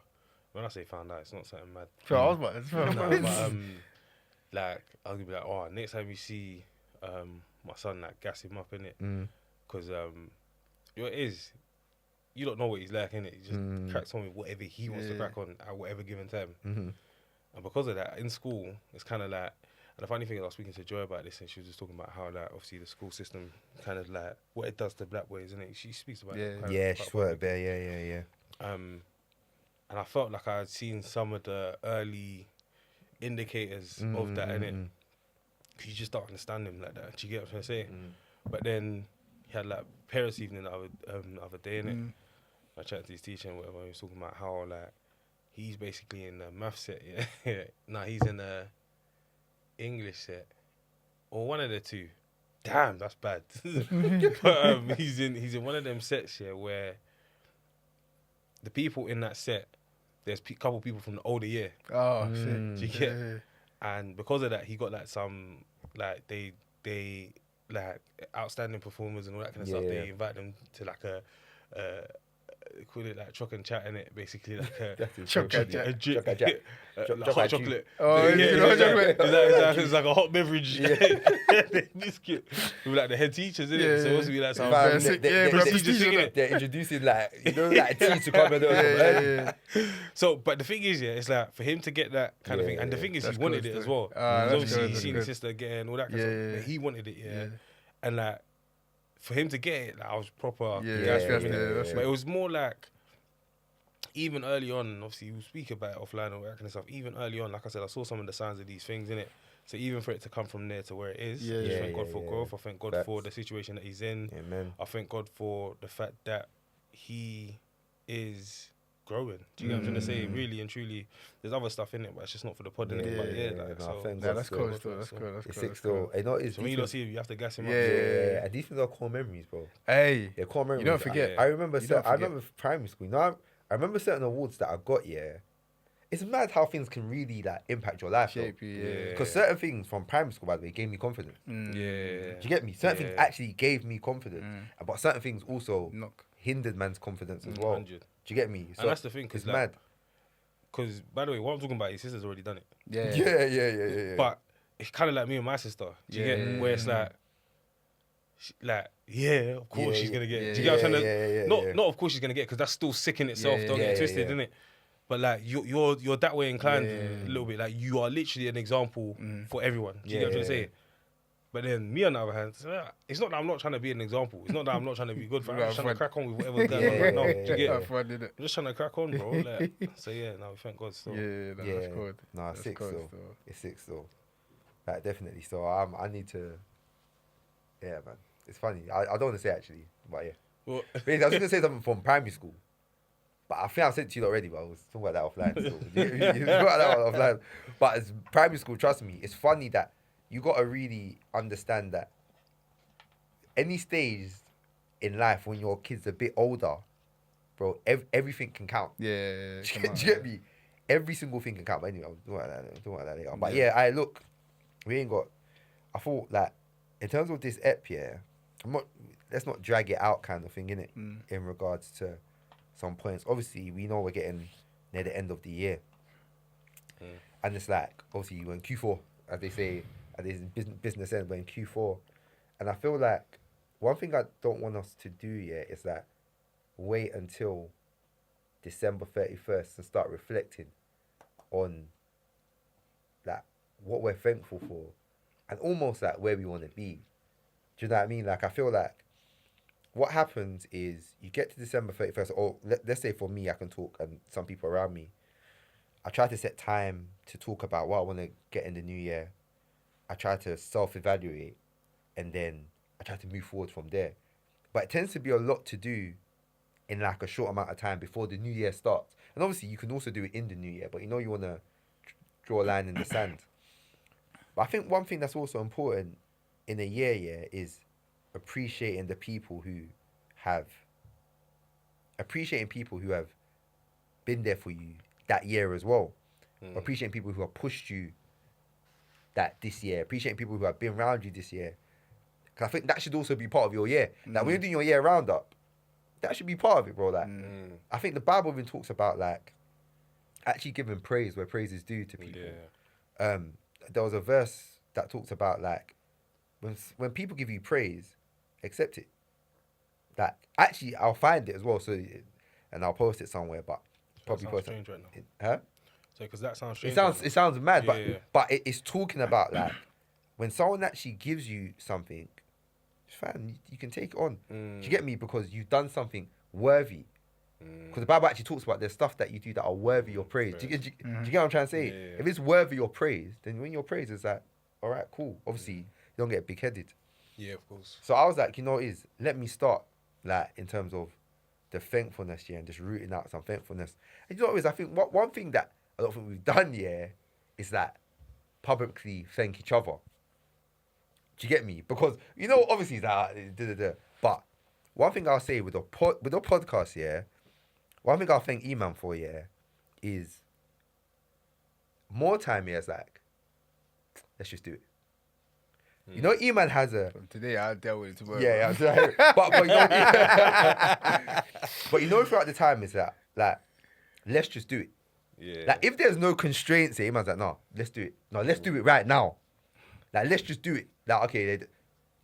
When I say found out, it's not something mad. So I was about to No, but like I was gonna be like, next time you see my son, like gas him up, innit, because it is. You don't know what he's like, innit? He just cracks on with whatever he wants to crack on at whatever given time. And because of that, in school, it's kind of like. And the funny thing is, I was speaking to Joy about this, and she was just talking about how, like, obviously the school system kind of like what it does to black boys, innit? She speaks about it. Yeah, she swear it there. Yeah. And I felt like I had seen some of the early indicators of that, innit? Because you just don't understand him like that. Do you get what I'm trying to say? But then he had like parents' evening the other day, innit? I chatted to his teacher and whatever. He was talking about how like he's basically in the math set. Yeah, no, he's in the English set or one of the two. Damn, that's bad. But he's in one of them sets here where the people in that set, there's a couple people from the older year. Oh, shit. Do you get? And because of that, he got like some like they like outstanding performers and all that kind of stuff. Yeah. They invite them to like a they call it like choc and chat, innit? Basically like a Choc and chat. a drink, Choc and chat. like hot chocolate. Oh, you know chocolate. It's like a hot beverage biscuit with like the head teachers, innit? Yeah, So it's supposed to be like some Fam, prestige, innit? They're introducing like like tea to come and Yeah. So, but the thing is, yeah, it's like for him to get that kind of thing, and the thing is, That's he wanted good it as still. well. That's Because obviously, good, he's that's seen good. his sister get it and all that kind of Yeah, stuff. yeah. But he wanted it, yeah. And like, for him to get it, like, I was proper. Yeah, gassed for that's him, good, innit? that's But it was more like, even early on, obviously, we'll speak about it offline and all that kind of stuff. Even early on, like I said, I saw some of the signs of these things, innit? So even for it to come from there to where it is, Yeah, I just yeah, thank God for growth. I thank God Facts. for the situation that he's in. Amen. I thank God for the fact that he is growing. Do you get what I'm trying to say? Really and truly, there's other stuff in it, but it's just not for the pod, innit? But yeah, like, no, so, thank Nah, God that's still. cool still. That's good. That's It's good. sick That's still. good. You know, it's so when you don't see him, you have to gas him up. Yeah. yeah, and these things are core memories, bro. Hey, Yeah, core memories. don't forget. I remember. You don't I forget. remember primary school. You know, I remember certain awards that I got. Yeah, it's mad how things can really like impact your life. shape you, yeah. Because certain things from primary school, by the way, gave me confidence. Yeah. Do you get me? Certain things Yeah. actually gave me confidence, but certain things also Knock. hindered man's confidence as well. 100. Do you get me? And that's the thing, it's because mad. Because, by the way, what I'm talking about, his sister's already done it. Yeah. Yeah. But it's kind of like me and my sister. Do you Yeah. get where it's like, yeah, of course Yeah, she's gonna get. yeah, it. Do you get what I'm trying to? yeah. Not of course she's gonna get, because that's still sick in itself. Yeah, Don't yeah, get it twisted, yeah. innit? But like you're that way inclined Yeah. a little bit. Like you are literally an example for everyone. Do you get what I'm trying to Yeah. say? But then me on the other hand, it's not that I'm not trying to be an example. It's not that I'm not trying to be good. I'm just trying to crack on with whatever's going on right now. Do you get? Have fun, innit? I'm just trying to crack on, bro. Like, so yeah, no, thank God. So Yeah, no, that's good. No, That's it's sick good still. still. It's sick still. Like definitely. So I need to. Yeah, man. It's funny. I don't want to say actually, but yeah. well, Basically, I was gonna say something from primary school, but I think I said it to you already. But I was talking about that offline. Still. You talk about that one offline. But it's primary school. Trust me, it's funny that you gotta really understand that any stage in life when your kid's a bit older, bro, everything can count. Yeah. Do you get me? Every single thing can count. But anyway, I'll talk about that later. But yeah, I look, we ain't got. I thought like in terms of this ep, yeah, let's not drag it out kind of thing, innit? In regards to some points. Obviously, we know we're getting near the end of the year. And it's like, obviously, we're in Q4, as they say, at this business end, we're in Q4. And I feel like one thing I don't want us to do, yeah, is that wait until December 31st and start reflecting on like what we're thankful for and almost like where we want to be. Do you know what I mean? Like, I feel like what happens is you get to December 31st, or let's say for me, I can talk, and some people around me, I try to set time to talk about what I want to get in the new year. I try to self-evaluate, and then I try to move forward from there. But it tends to be a lot to do in like a short amount of time before the new year starts. And obviously you can also do it in the new year, but you know you want to draw a line in the sand. But I think one thing that's also important in a year, yeah, is appreciating the people who have been there for you that year as well. Appreciating people who have pushed you this year. Appreciating people who have been around you this year. Because I think that should also be part of your year. Like when you're doing your year roundup, that should be part of it, bro. Like I think the Bible even talks about like actually giving praise where praise is due to people. yeah. There was a verse that talks about like when people give you praise, accept it. Like actually, I'll find it as well. So, and I'll post it somewhere. But probably That sounds post strange right now. Huh? So, because that sounds strange. It sounds mad, Yeah, yeah. but it's talking about like when someone actually gives you something, fam, you can take it on. Do you get me? Because you've done something worthy. Because the Bible actually talks about there's stuff that you do that are worthy of praise. Do you get what I'm trying to say? Yeah. If it's worthy of praise, then when your praise is like, all right, cool. Obviously, you don't get big-headed. Yeah, of course. So I was like, you know what it is? Let me start, like, in terms of the thankfulness, yeah, and just rooting out some thankfulness. And you know what it is? I think one thing that I don't think we've done, yeah, is that publicly thank each other. Do you get me? Because, you know, obviously, it's like, but one thing I'll say with the podcast, yeah, one thing I'll thank E-Man for, yeah, is more time, yeah, it's like, let's just do it. You know, E-Man has a... From today, I'll deal with it tomorrow. Yeah, yeah. but you know, but you know, throughout the time, is that, like, let's just do it. Yeah. Like, if there's no constraints here, E-Man's like, no, let's do it. No, let's do it right now. Like, let's just do it. Like, okay,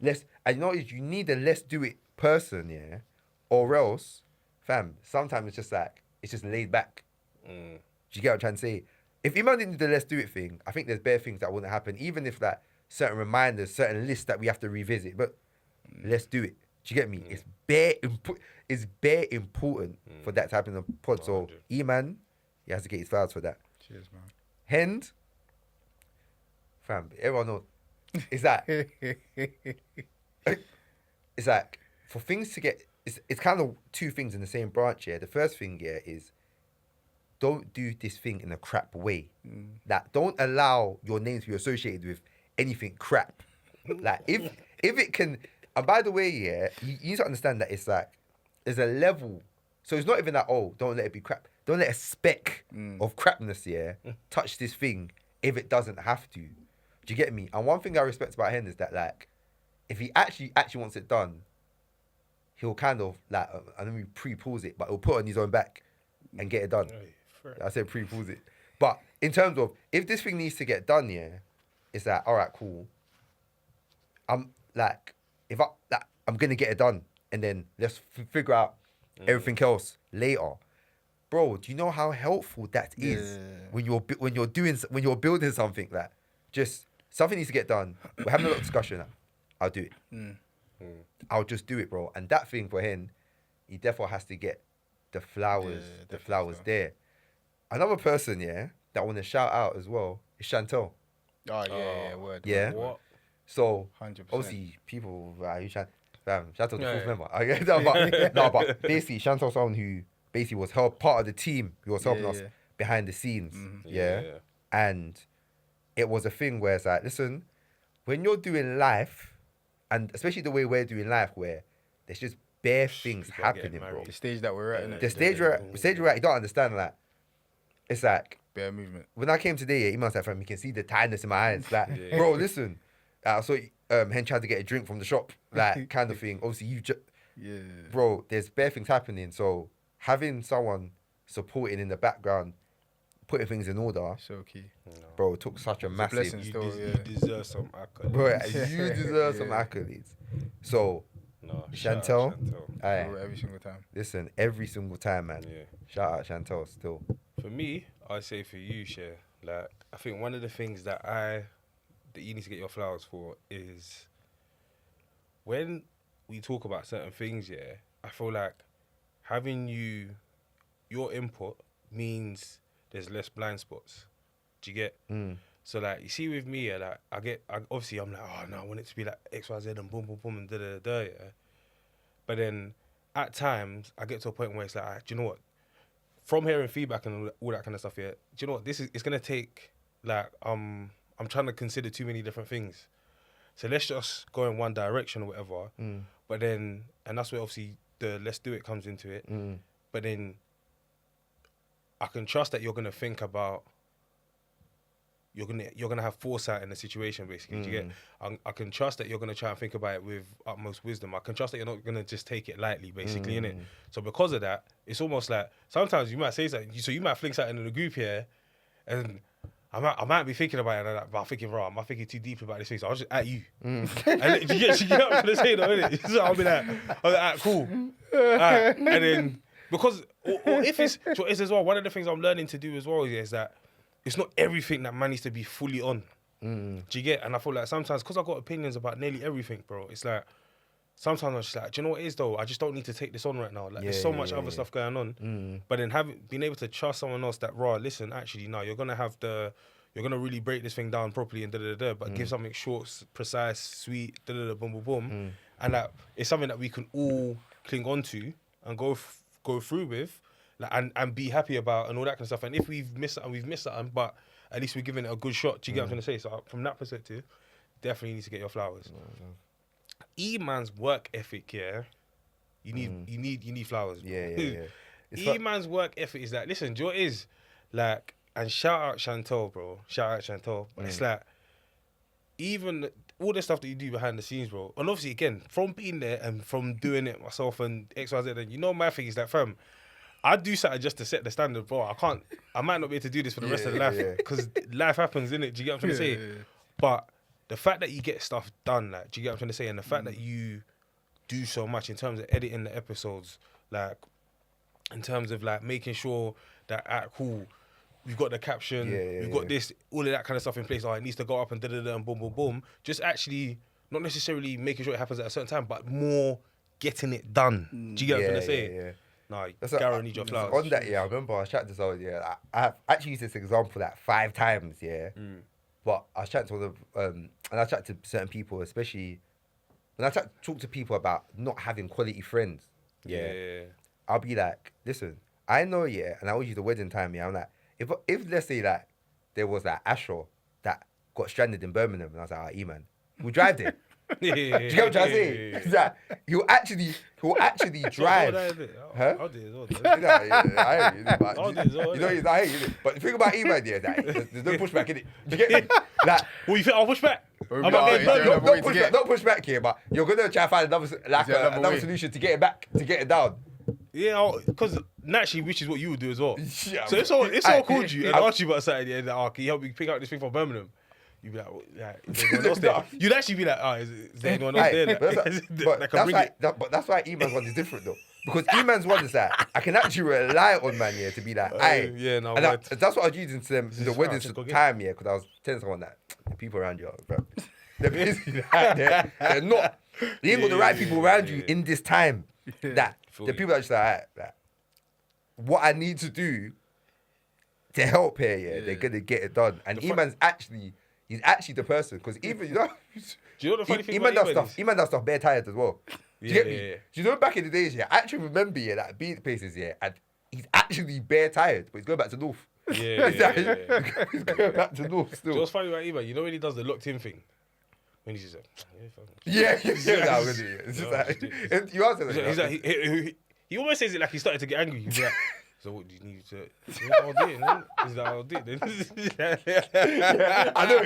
let's... And you know, you need a let's do it person, yeah? Or else, fam, sometimes it's just like, it's just laid back. Do you get what I'm trying to say? If E-Man didn't do the let's do it thing, I think there's bare things that wouldn't happen, even if, like, certain reminders, certain lists that we have to revisit. But let's do it. Do you get me? It's bare important for that to happen in the pod. So, E-Man, he has to get his flowers for that. Cheers, man. Hend, fam, everyone knows. It's like, it's like, for things to get, it's kind of two things in the same branch here. The first thing, yeah, is don't do this thing in a crap way. Like, don't allow your name to be associated with anything crap. Like, if it can, and by the way, yeah, you need to understand that it's like, there's a level. So it's not even like, oh, don't let it be crap. Don't let a speck of crapness, yeah, touch this thing if it doesn't have to. Do you get me? And one thing I respect about him is that, like, if he actually wants it done, he'll kind of, like, I don't mean pre-pause it, but he'll put it on his own back and get it done. I said pre-pause it. But in terms of, if this thing needs to get done, yeah, it's like, all right, cool. I'm like, I'm going to get it done. And then let's figure out everything else later. Bro, do you know how helpful that is when you're building something? Like, just something needs to get done. We're having a lot of discussion. I'll do it. I'll just do it, bro. And that thing for him, he therefore has to get the flowers. The flowers there. Another person, yeah, that I want to shout out as well is Chantel. Oh yeah, word. Yeah. What? So 100%. obviously people, you shout, Chantel's the fourth member. I get that, but basically Chantel's someone who basically was part of the team. He was helping us behind the scenes. Yeah. And it was a thing where it's like, listen, when you're doing life, and especially the way we're doing life, where there's just bare things happening, bro. The stage that we're at, innit? The stage we're at, you don't understand, like, it's like, bare movement. when I came today, he must have, you can see the tiredness in my eyes. Like, bro, listen, I saw Hen tried to get a drink from the shop, like, kind of thing. Obviously, bro, there's bare things happening. So having someone supporting in the background, putting things in order, So key. bro, it took such a massive. blessing. You deserve some accolades. Bro, you deserve some accolades. So, No, Chantel, aye, Every single time. listen, every single time, man. Yeah. Shout out Chantel still. For me, I say for you, Cher, like, I think one of the things that you need to get your flowers for is when we talk about certain things, yeah, I feel like having your input means there's less blind spots. Do you get? So, like, you see with me, yeah, like, obviously I'm like, oh no, I want it to be like X, Y, Z and boom, boom, boom and da, yeah. But then at times I get to a point where it's like, do you know what? From hearing feedback and all that kind of stuff, yeah, do you know what? It's gonna take, like, I'm trying to consider too many different things. So let's just go in one direction or whatever. But then, and that's where obviously the let's do it comes into it. But then I can trust that you're gonna think about, you're gonna have foresight in the situation, basically. Do you get? I can trust that you're gonna try and think about it with utmost wisdom. I can trust that you're not gonna just take it lightly, basically, innit? So because of that, it's almost like sometimes you might say something, so you might fling something in the group here, and I might be thinking about it, but I'm thinking, bro, am I thinking too deep about this thing? So I'll just at you. And you get what I'm trying to say, though, innit? So I'll be like, cool. And then because or if it's as well, one of the things I'm learning to do as well is that it's not everything that man needs to be fully on. Do you get? And I feel like sometimes, because I've got opinions about nearly everything, bro, it's like, sometimes I'm just like, do you know what it is though? I just don't need to take this on right now. Like, there's so much other stuff going on. But then being able to trust someone else that, raw, listen, actually, no, you're gonna have you're gonna really break this thing down properly and but give something short, precise, sweet, boom, boom, boom, and that it's something that we can all cling on to and go through with, like, and be happy about and all that kind of stuff. And if we've missed something, but at least we're giving it a good shot. Do you get what I'm trying to say? So from that perspective, definitely need to get your flowers. E-man's work ethic, yeah. You need flowers. Bro. Yeah. E-man's work ethic is like, listen, do you know what it is? Like, and shout out Chantal, bro. Shout out Chantal. But it's like, even all the stuff that you do behind the scenes, bro. And obviously, again, from being there and from doing it myself and X, Y, Z, then you know my thing is that, fam, I do something just to set the standard, bro. I might not be able to do this for the rest of the life because life happens, innit? Do you get what I'm trying to say? Yeah. But the fact that you get stuff done, like, do you get what I'm trying to say? And the fact that you do so much in terms of editing the episodes, like, in terms of, like, making sure that, cool, we've got the caption, we've got this, all of that kind of stuff in place. Oh, it needs to go up and and boom, boom, boom. Just actually, not necessarily making sure it happens at a certain time, but more getting it done. Do you get what I'm trying to say? Yeah. Nah, That's Gary need your flowers. On that, I remember I was chatting to someone, I've actually used this example like 5 times, But I was chatting to one of, and I chat to certain people, especially when I talk to people about not having quality friends. Yeah. I'll be like, listen, I know, and I always use the wedding time, I'm like, if let's say that there was that Ashore that got stranded in Birmingham, and I was like, E-man, we'll drive there. Do you get what I'm trying to say? It's that he'll actually drive. I'll do it as well. I hear you, but I'll do it as well. you know, I hear you. But the thing about E-man, that there's no pushback in it. Do you get me? Like, Well, you think I'll push back? Don't push back here, but you're gonna try to find another solution to get it back, to get it down. Yeah, because naturally, which is what you would do as well. Yeah, So if someone called you and asked you about something, like, can you help me pick out this thing from Birmingham? You'd be like, is there anyone else there? You'd actually be like, is there anyone else there? But that's why E-man's one is different though. Because E-man's one is that I can actually rely on man, to be like, that's what I was using to them in the wedding time, because I was telling someone that the people around you, bro, they're basically like, they're not, you ain't got the right people around you in this time. That the people that are just like, what I need to do to help here, they're gonna get it done. And E-man's he's actually the person, because even, do you know the funny thing E-man about does stuff bare tired as well. Do you get me? Yeah. Do you know back in the days, I actually remember, that being at places, and he's actually bare tired, but he's going back to North. Yeah. He's going back to North still. Do you know what's funny about E-man? You know when he does the locked in thing? When he's just like, I'm gonna do it. It's just like, and you answer that. he's like, he almost says it like he started to get angry. He's like, so what do you need to? I'll do it then. He's like, I'll do it then. I know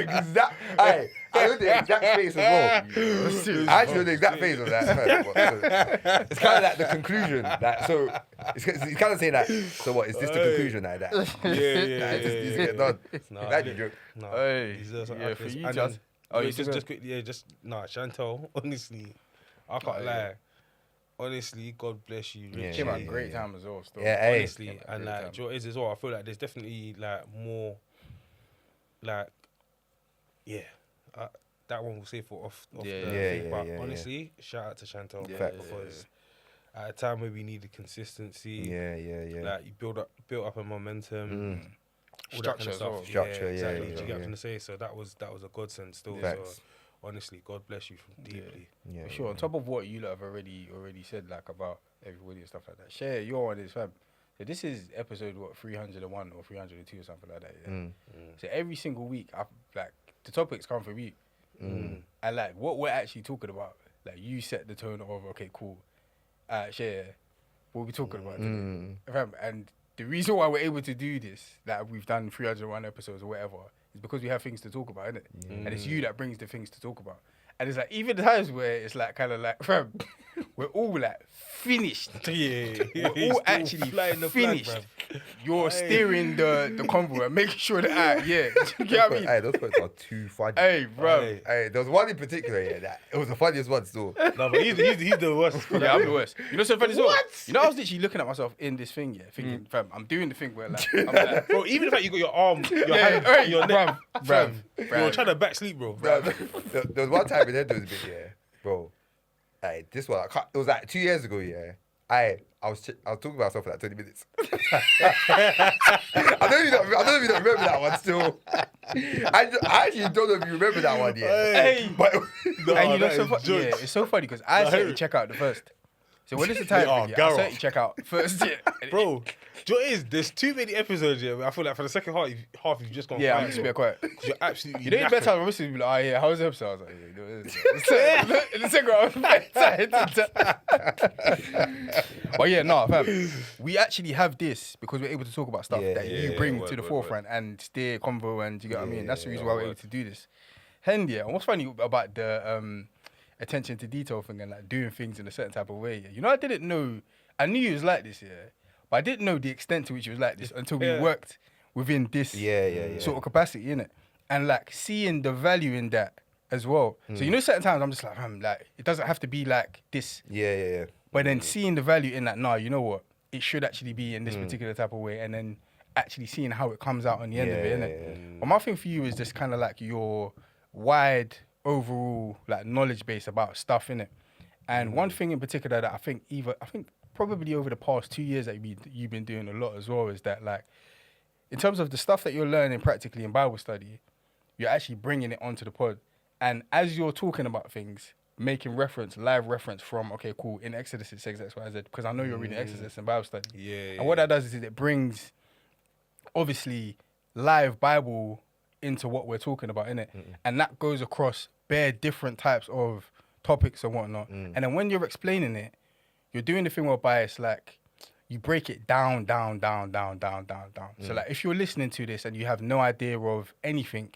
the exact face as well. I actually know the exact face of that. It's kind of like the conclusion. So it's kind of saying that. So what is this the conclusion like that? Yeah. It just needs to get done. That joke. For you, just. Just quickly, Chantal, honestly, I can't lie. Honestly, God bless you. It came out great time as well. Still. Yeah, honestly, and like, do you know what it is as well? I feel like there's definitely like more, like, that one will say for off the thing. But honestly, shout out to Chantal because at a time where we needed consistency, like you built up a momentum. All that kind of stuff. Structure, exactly. Do you get what I'm trying to say? So that was a godsend still. So honestly, God bless you from deeply. Yeah, for sure. On top of what you lot have already said, like, about everybody and stuff like that, share your one is fam. So this is episode 301 or 302 or something like that. Yeah? So every single week, the topics come from you, and like what we're actually talking about. Like you set the tone of okay, cool. Share. What we talking about today, fam, and the reason why we're able to do this, that we've done 301 episodes or whatever, is because we have things to talk about, innit? And it's you that brings the things to talk about. And it's like, even the times where it's like, kind of like, fam, we're all like finished. We're all actually finished. You're steering the convo and making sure that, you get what I mean? Hey, those points are too funny. Hey, bro. Hey, there was one in particular, that it was the funniest one still. No, but he's the worst. Yeah, I'm the worst. You know, so funny as well. You know, I was literally looking at myself in this thing, thinking, fam, I'm doing the thing where, like, I'm like, bro, even if like, you got your arm, your hand, your neck, fam, you're trying to back sleep, bro. There was one time in Head was a bit, bro. This one, it was like 2 years ago, I was talking about myself for like 20 minutes. I don't know if you don't remember that one still. I actually don't know if you remember that one yet. Hey. But No, And you know, that so is yeah, jokes. it's so funny because I No, set hear you it. check out the first. So when it's the time, Yeah, I Gareth. set you check out first. Yeah, Bro, do you know what it is? There's too many episodes here. Where I feel like for the second half you've just gone yeah, I'm quiet, just bro. being quiet. 'Cause you're absolutely. You know, you better knackered. time obviously be like, oh yeah, how was the episode? I was like, yeah, in the second round, but yeah, no, fam. We actually have this because we're able to talk about stuff Yeah, that yeah, you yeah, bring word, to the word, forefront and steer convo, and you get what I mean. That's the reason yeah, why we're able word. to do this. Hen, yeah. And what's funny about the attention to detail thing and like doing things in a certain type of way? Yeah? You know, I didn't know. I knew you was like this, yeah, but I didn't know the extent to which you was like this until we Yeah. worked within this Yeah. sort of capacity, innit? And like seeing the value in that as well. So you know, certain times I'm just like, like it doesn't have to be like this. Yeah. But then seeing the value in that, nah, you know what? It should actually be in this particular type of way, and then actually seeing how it comes out on the end of it, innit? But my thing for you is just kind of like your wide overall like knowledge base about stuff, innit? And one thing in particular that I think probably over the past 2 years that you've been doing a lot as well is that like in terms of the stuff that you're learning practically in Bible study, you're actually bringing it onto the pod. And as you're talking about things, making live reference from, okay, cool, in Exodus it says X, Y, Z, because I know you're reading Exodus in Bible study. Yeah. And what that does is it brings, obviously, live Bible into what we're talking about, innit? And that goes across bare different types of topics and whatnot. And then when you're explaining it, you're doing the thing whereby it's like, you break it down. So like, if you're listening to this and you have no idea of anything,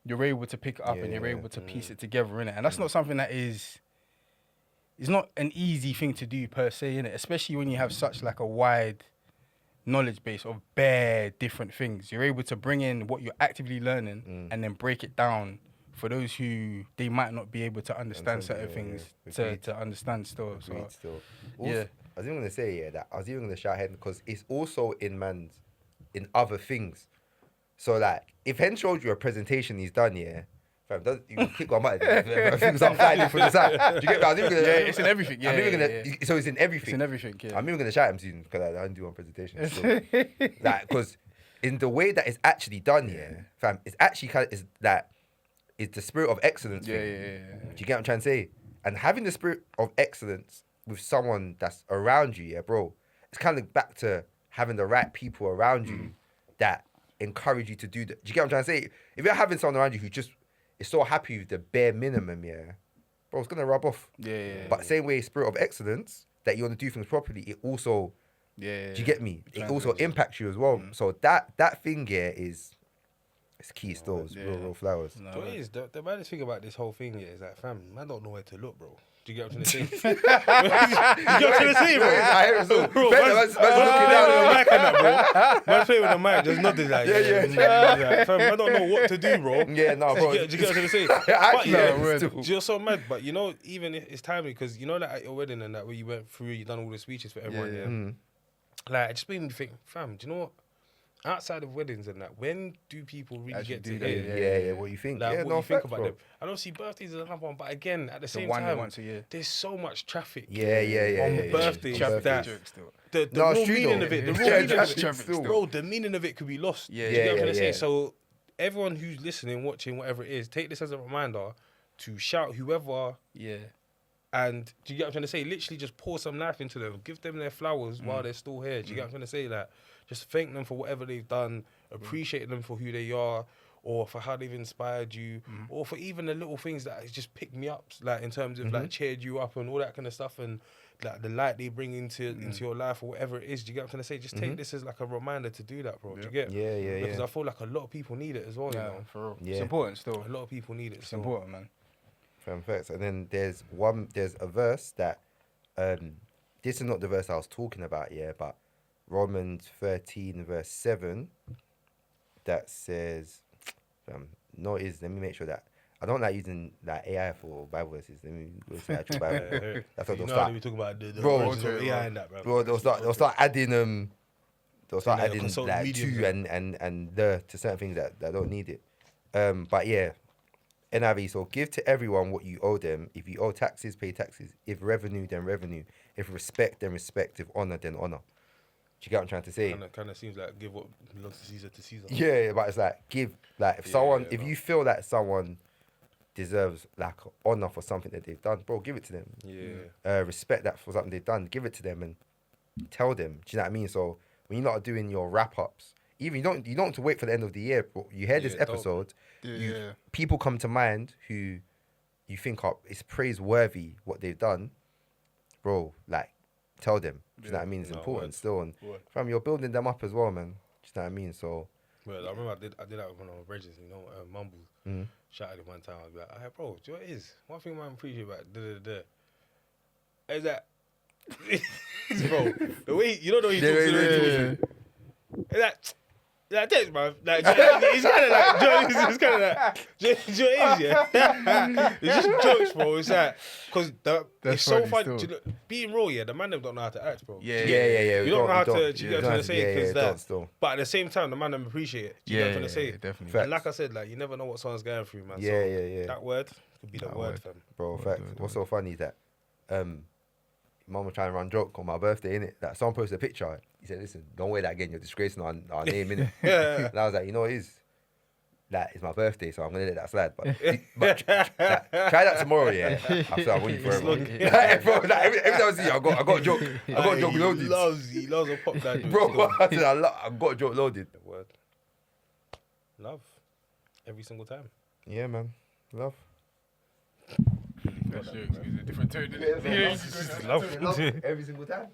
you're able to pick it up and you're able to piece it together, innit? And that's not something that is, it's not an easy thing to do per se, innit? Especially when you have such like a wide knowledge base of bare different things. You're able to bring in what you're actively learning and then break it down for those who they might not be able to understand certain things to understand still. So, Agreed still. Also, yeah. I was even gonna say that I was even gonna shout Hen because it's also in other things. So like, if Hen showed you a presentation he's done, fam, you can kick my mind. Things I'm flying from the side. Do you get me? I was even gonna, it's in everything. Yeah, I'm even yeah. gonna. So it's in everything. It's in everything. Yeah. I'm even gonna shout him soon because I didn't do one presentation. So, like, because in the way that it's actually done, fam, it's actually it's the spirit of excellence. Yeah. Do you get what I'm trying to say? And having the spirit of excellence with someone that's around you, bro, it's kind of back to having the right people around you that encourage you to do that. Do you get what I'm trying to say? If you're having someone around you who just is so happy with the bare minimum, bro, it's gonna rub off. Yeah. But same way, spirit of excellence, that you want to do things properly, it also, do you get me? It also impacts you as well. So that thing is key still. It's real flowers. So it is, the maddest thing about this whole thing is that, fam, I don't know where to look, bro. Do you get what I'm trying to say? You get what I'm trying to say, bro? I hear it so. Bro, Man's looking down down. with the mic and that, bro. Man's playing with the mic, just nodding like, yeah. Fam, I don't know what to do, bro. Yeah, no, bro. Do you get what I'm trying to say? Actually, But still. you're so mad, but you know, even if it's timely, because you know that at your wedding and that, where you went through, you done all the speeches for everyone, Like, it just made me think, fam, do you know what? Outside of weddings and that, when do people really Actually get do to that, hear? Yeah, what you think? Like, Yeah, what no, you think facts, about bro. them? And obviously, birthdays is another one, but again, at the same one time, once a year. there's so much traffic. Yeah. On birthdays, Traffic that jokes still. the No, real it's true meaning though. of it, the Yeah, real meaning of traffic it, still. bro, the meaning of it could be lost. Yeah, Do you get what I'm yeah, trying to say? yeah. So, everyone who's listening, watching, whatever it is, take this as a reminder to shout whoever. Yeah. And do you get what I'm trying to say? Literally just pour some life into them. Give them their flowers while they're still here. Do you get what I'm trying to say? Like, just thank them for whatever they've done. Appreciate them for who they are, or for how they've inspired you, or for even the little things that has just picked me up, like in terms of like cheered you up and all that kind of stuff, and like the light they bring into your life or whatever it is. Do you get what I'm trying to say? Just take this as like a reminder to do that, bro. Do you get? Yeah. Because I feel like a lot of people need it as well. You know, For real. Yeah. It's important still. a lot of people need it. It's So. important, man. Fam, facts. And then there's a verse that, this is not the verse I was talking about, but Romans 13 verse 7, that says, let me make sure that, I don't like using like AI for Bible verses. Let me go to actual Bible. That's what You they'll know start. we talk about the Bro, origins of AI and that, bro. Bro, they'll start adding consult like mediums, to and the to certain things that don't need it. But yeah, NIV. So give to everyone what you owe them. If you owe taxes, pay taxes. If revenue, then revenue. If respect, then respect. If honor, then honor. Do you get what I'm trying to say? Kind of seems like give what belongs to Caesar to Caesar. Yeah, but it's like if you feel that someone deserves like honor for something that they've done, bro, give it to them. Yeah. Respect that for something they've done, give it to them and tell them. Do you know what I mean? So when you're not doing your wrap ups, even you don't have to wait for the end of the year. Bro. You hear this episode, people come to mind who you think it's praiseworthy what they've done, bro. Like tell them. Do you know what I mean? It's important still, and fam, you're building them up as well, man. Do you know what I mean? So. Well, I remember I did that with one of my brothers, you know, Mumbles. Shouted him one time. I was like, hey, bro, do you know what it is? One thing I appreciate about is that, bro, the way, you don't know he talks to the way he talks to. Like, thanks, man. Like, it's kind of like, it's kind of like, do you know what it is, yeah? It's just jokes, bro. It's like, because it's so fun. Being real, yeah, the man them don't know how to act, bro. Yeah. You don't know how to, do you get what I'm trying to say? Yeah, but at the same time, the man them appreciate it. Do you get what I'm trying to say? Definitely. And like I said, like, you never know what someone's going through, man. Yeah. That word could be the word, fam. Bro, facts. What's so funny is that mum was trying to run joke on my birthday, innit? That someone posted a picture. He said, listen, don't wear that again. You're disgracing our name, innit? And I was like, you know what it is? That is my birthday, so I'm going to let that slide. But try that tomorrow, yeah? I feel I want you forever. Bro, every time I see you, I got a joke. I got a joke loaded. He loves a pop that joke. Bro, I said, I got a joke loaded. The word. Love. Every single time. Yeah, man. Love. That's true. It's a different tone. Love. Every single time.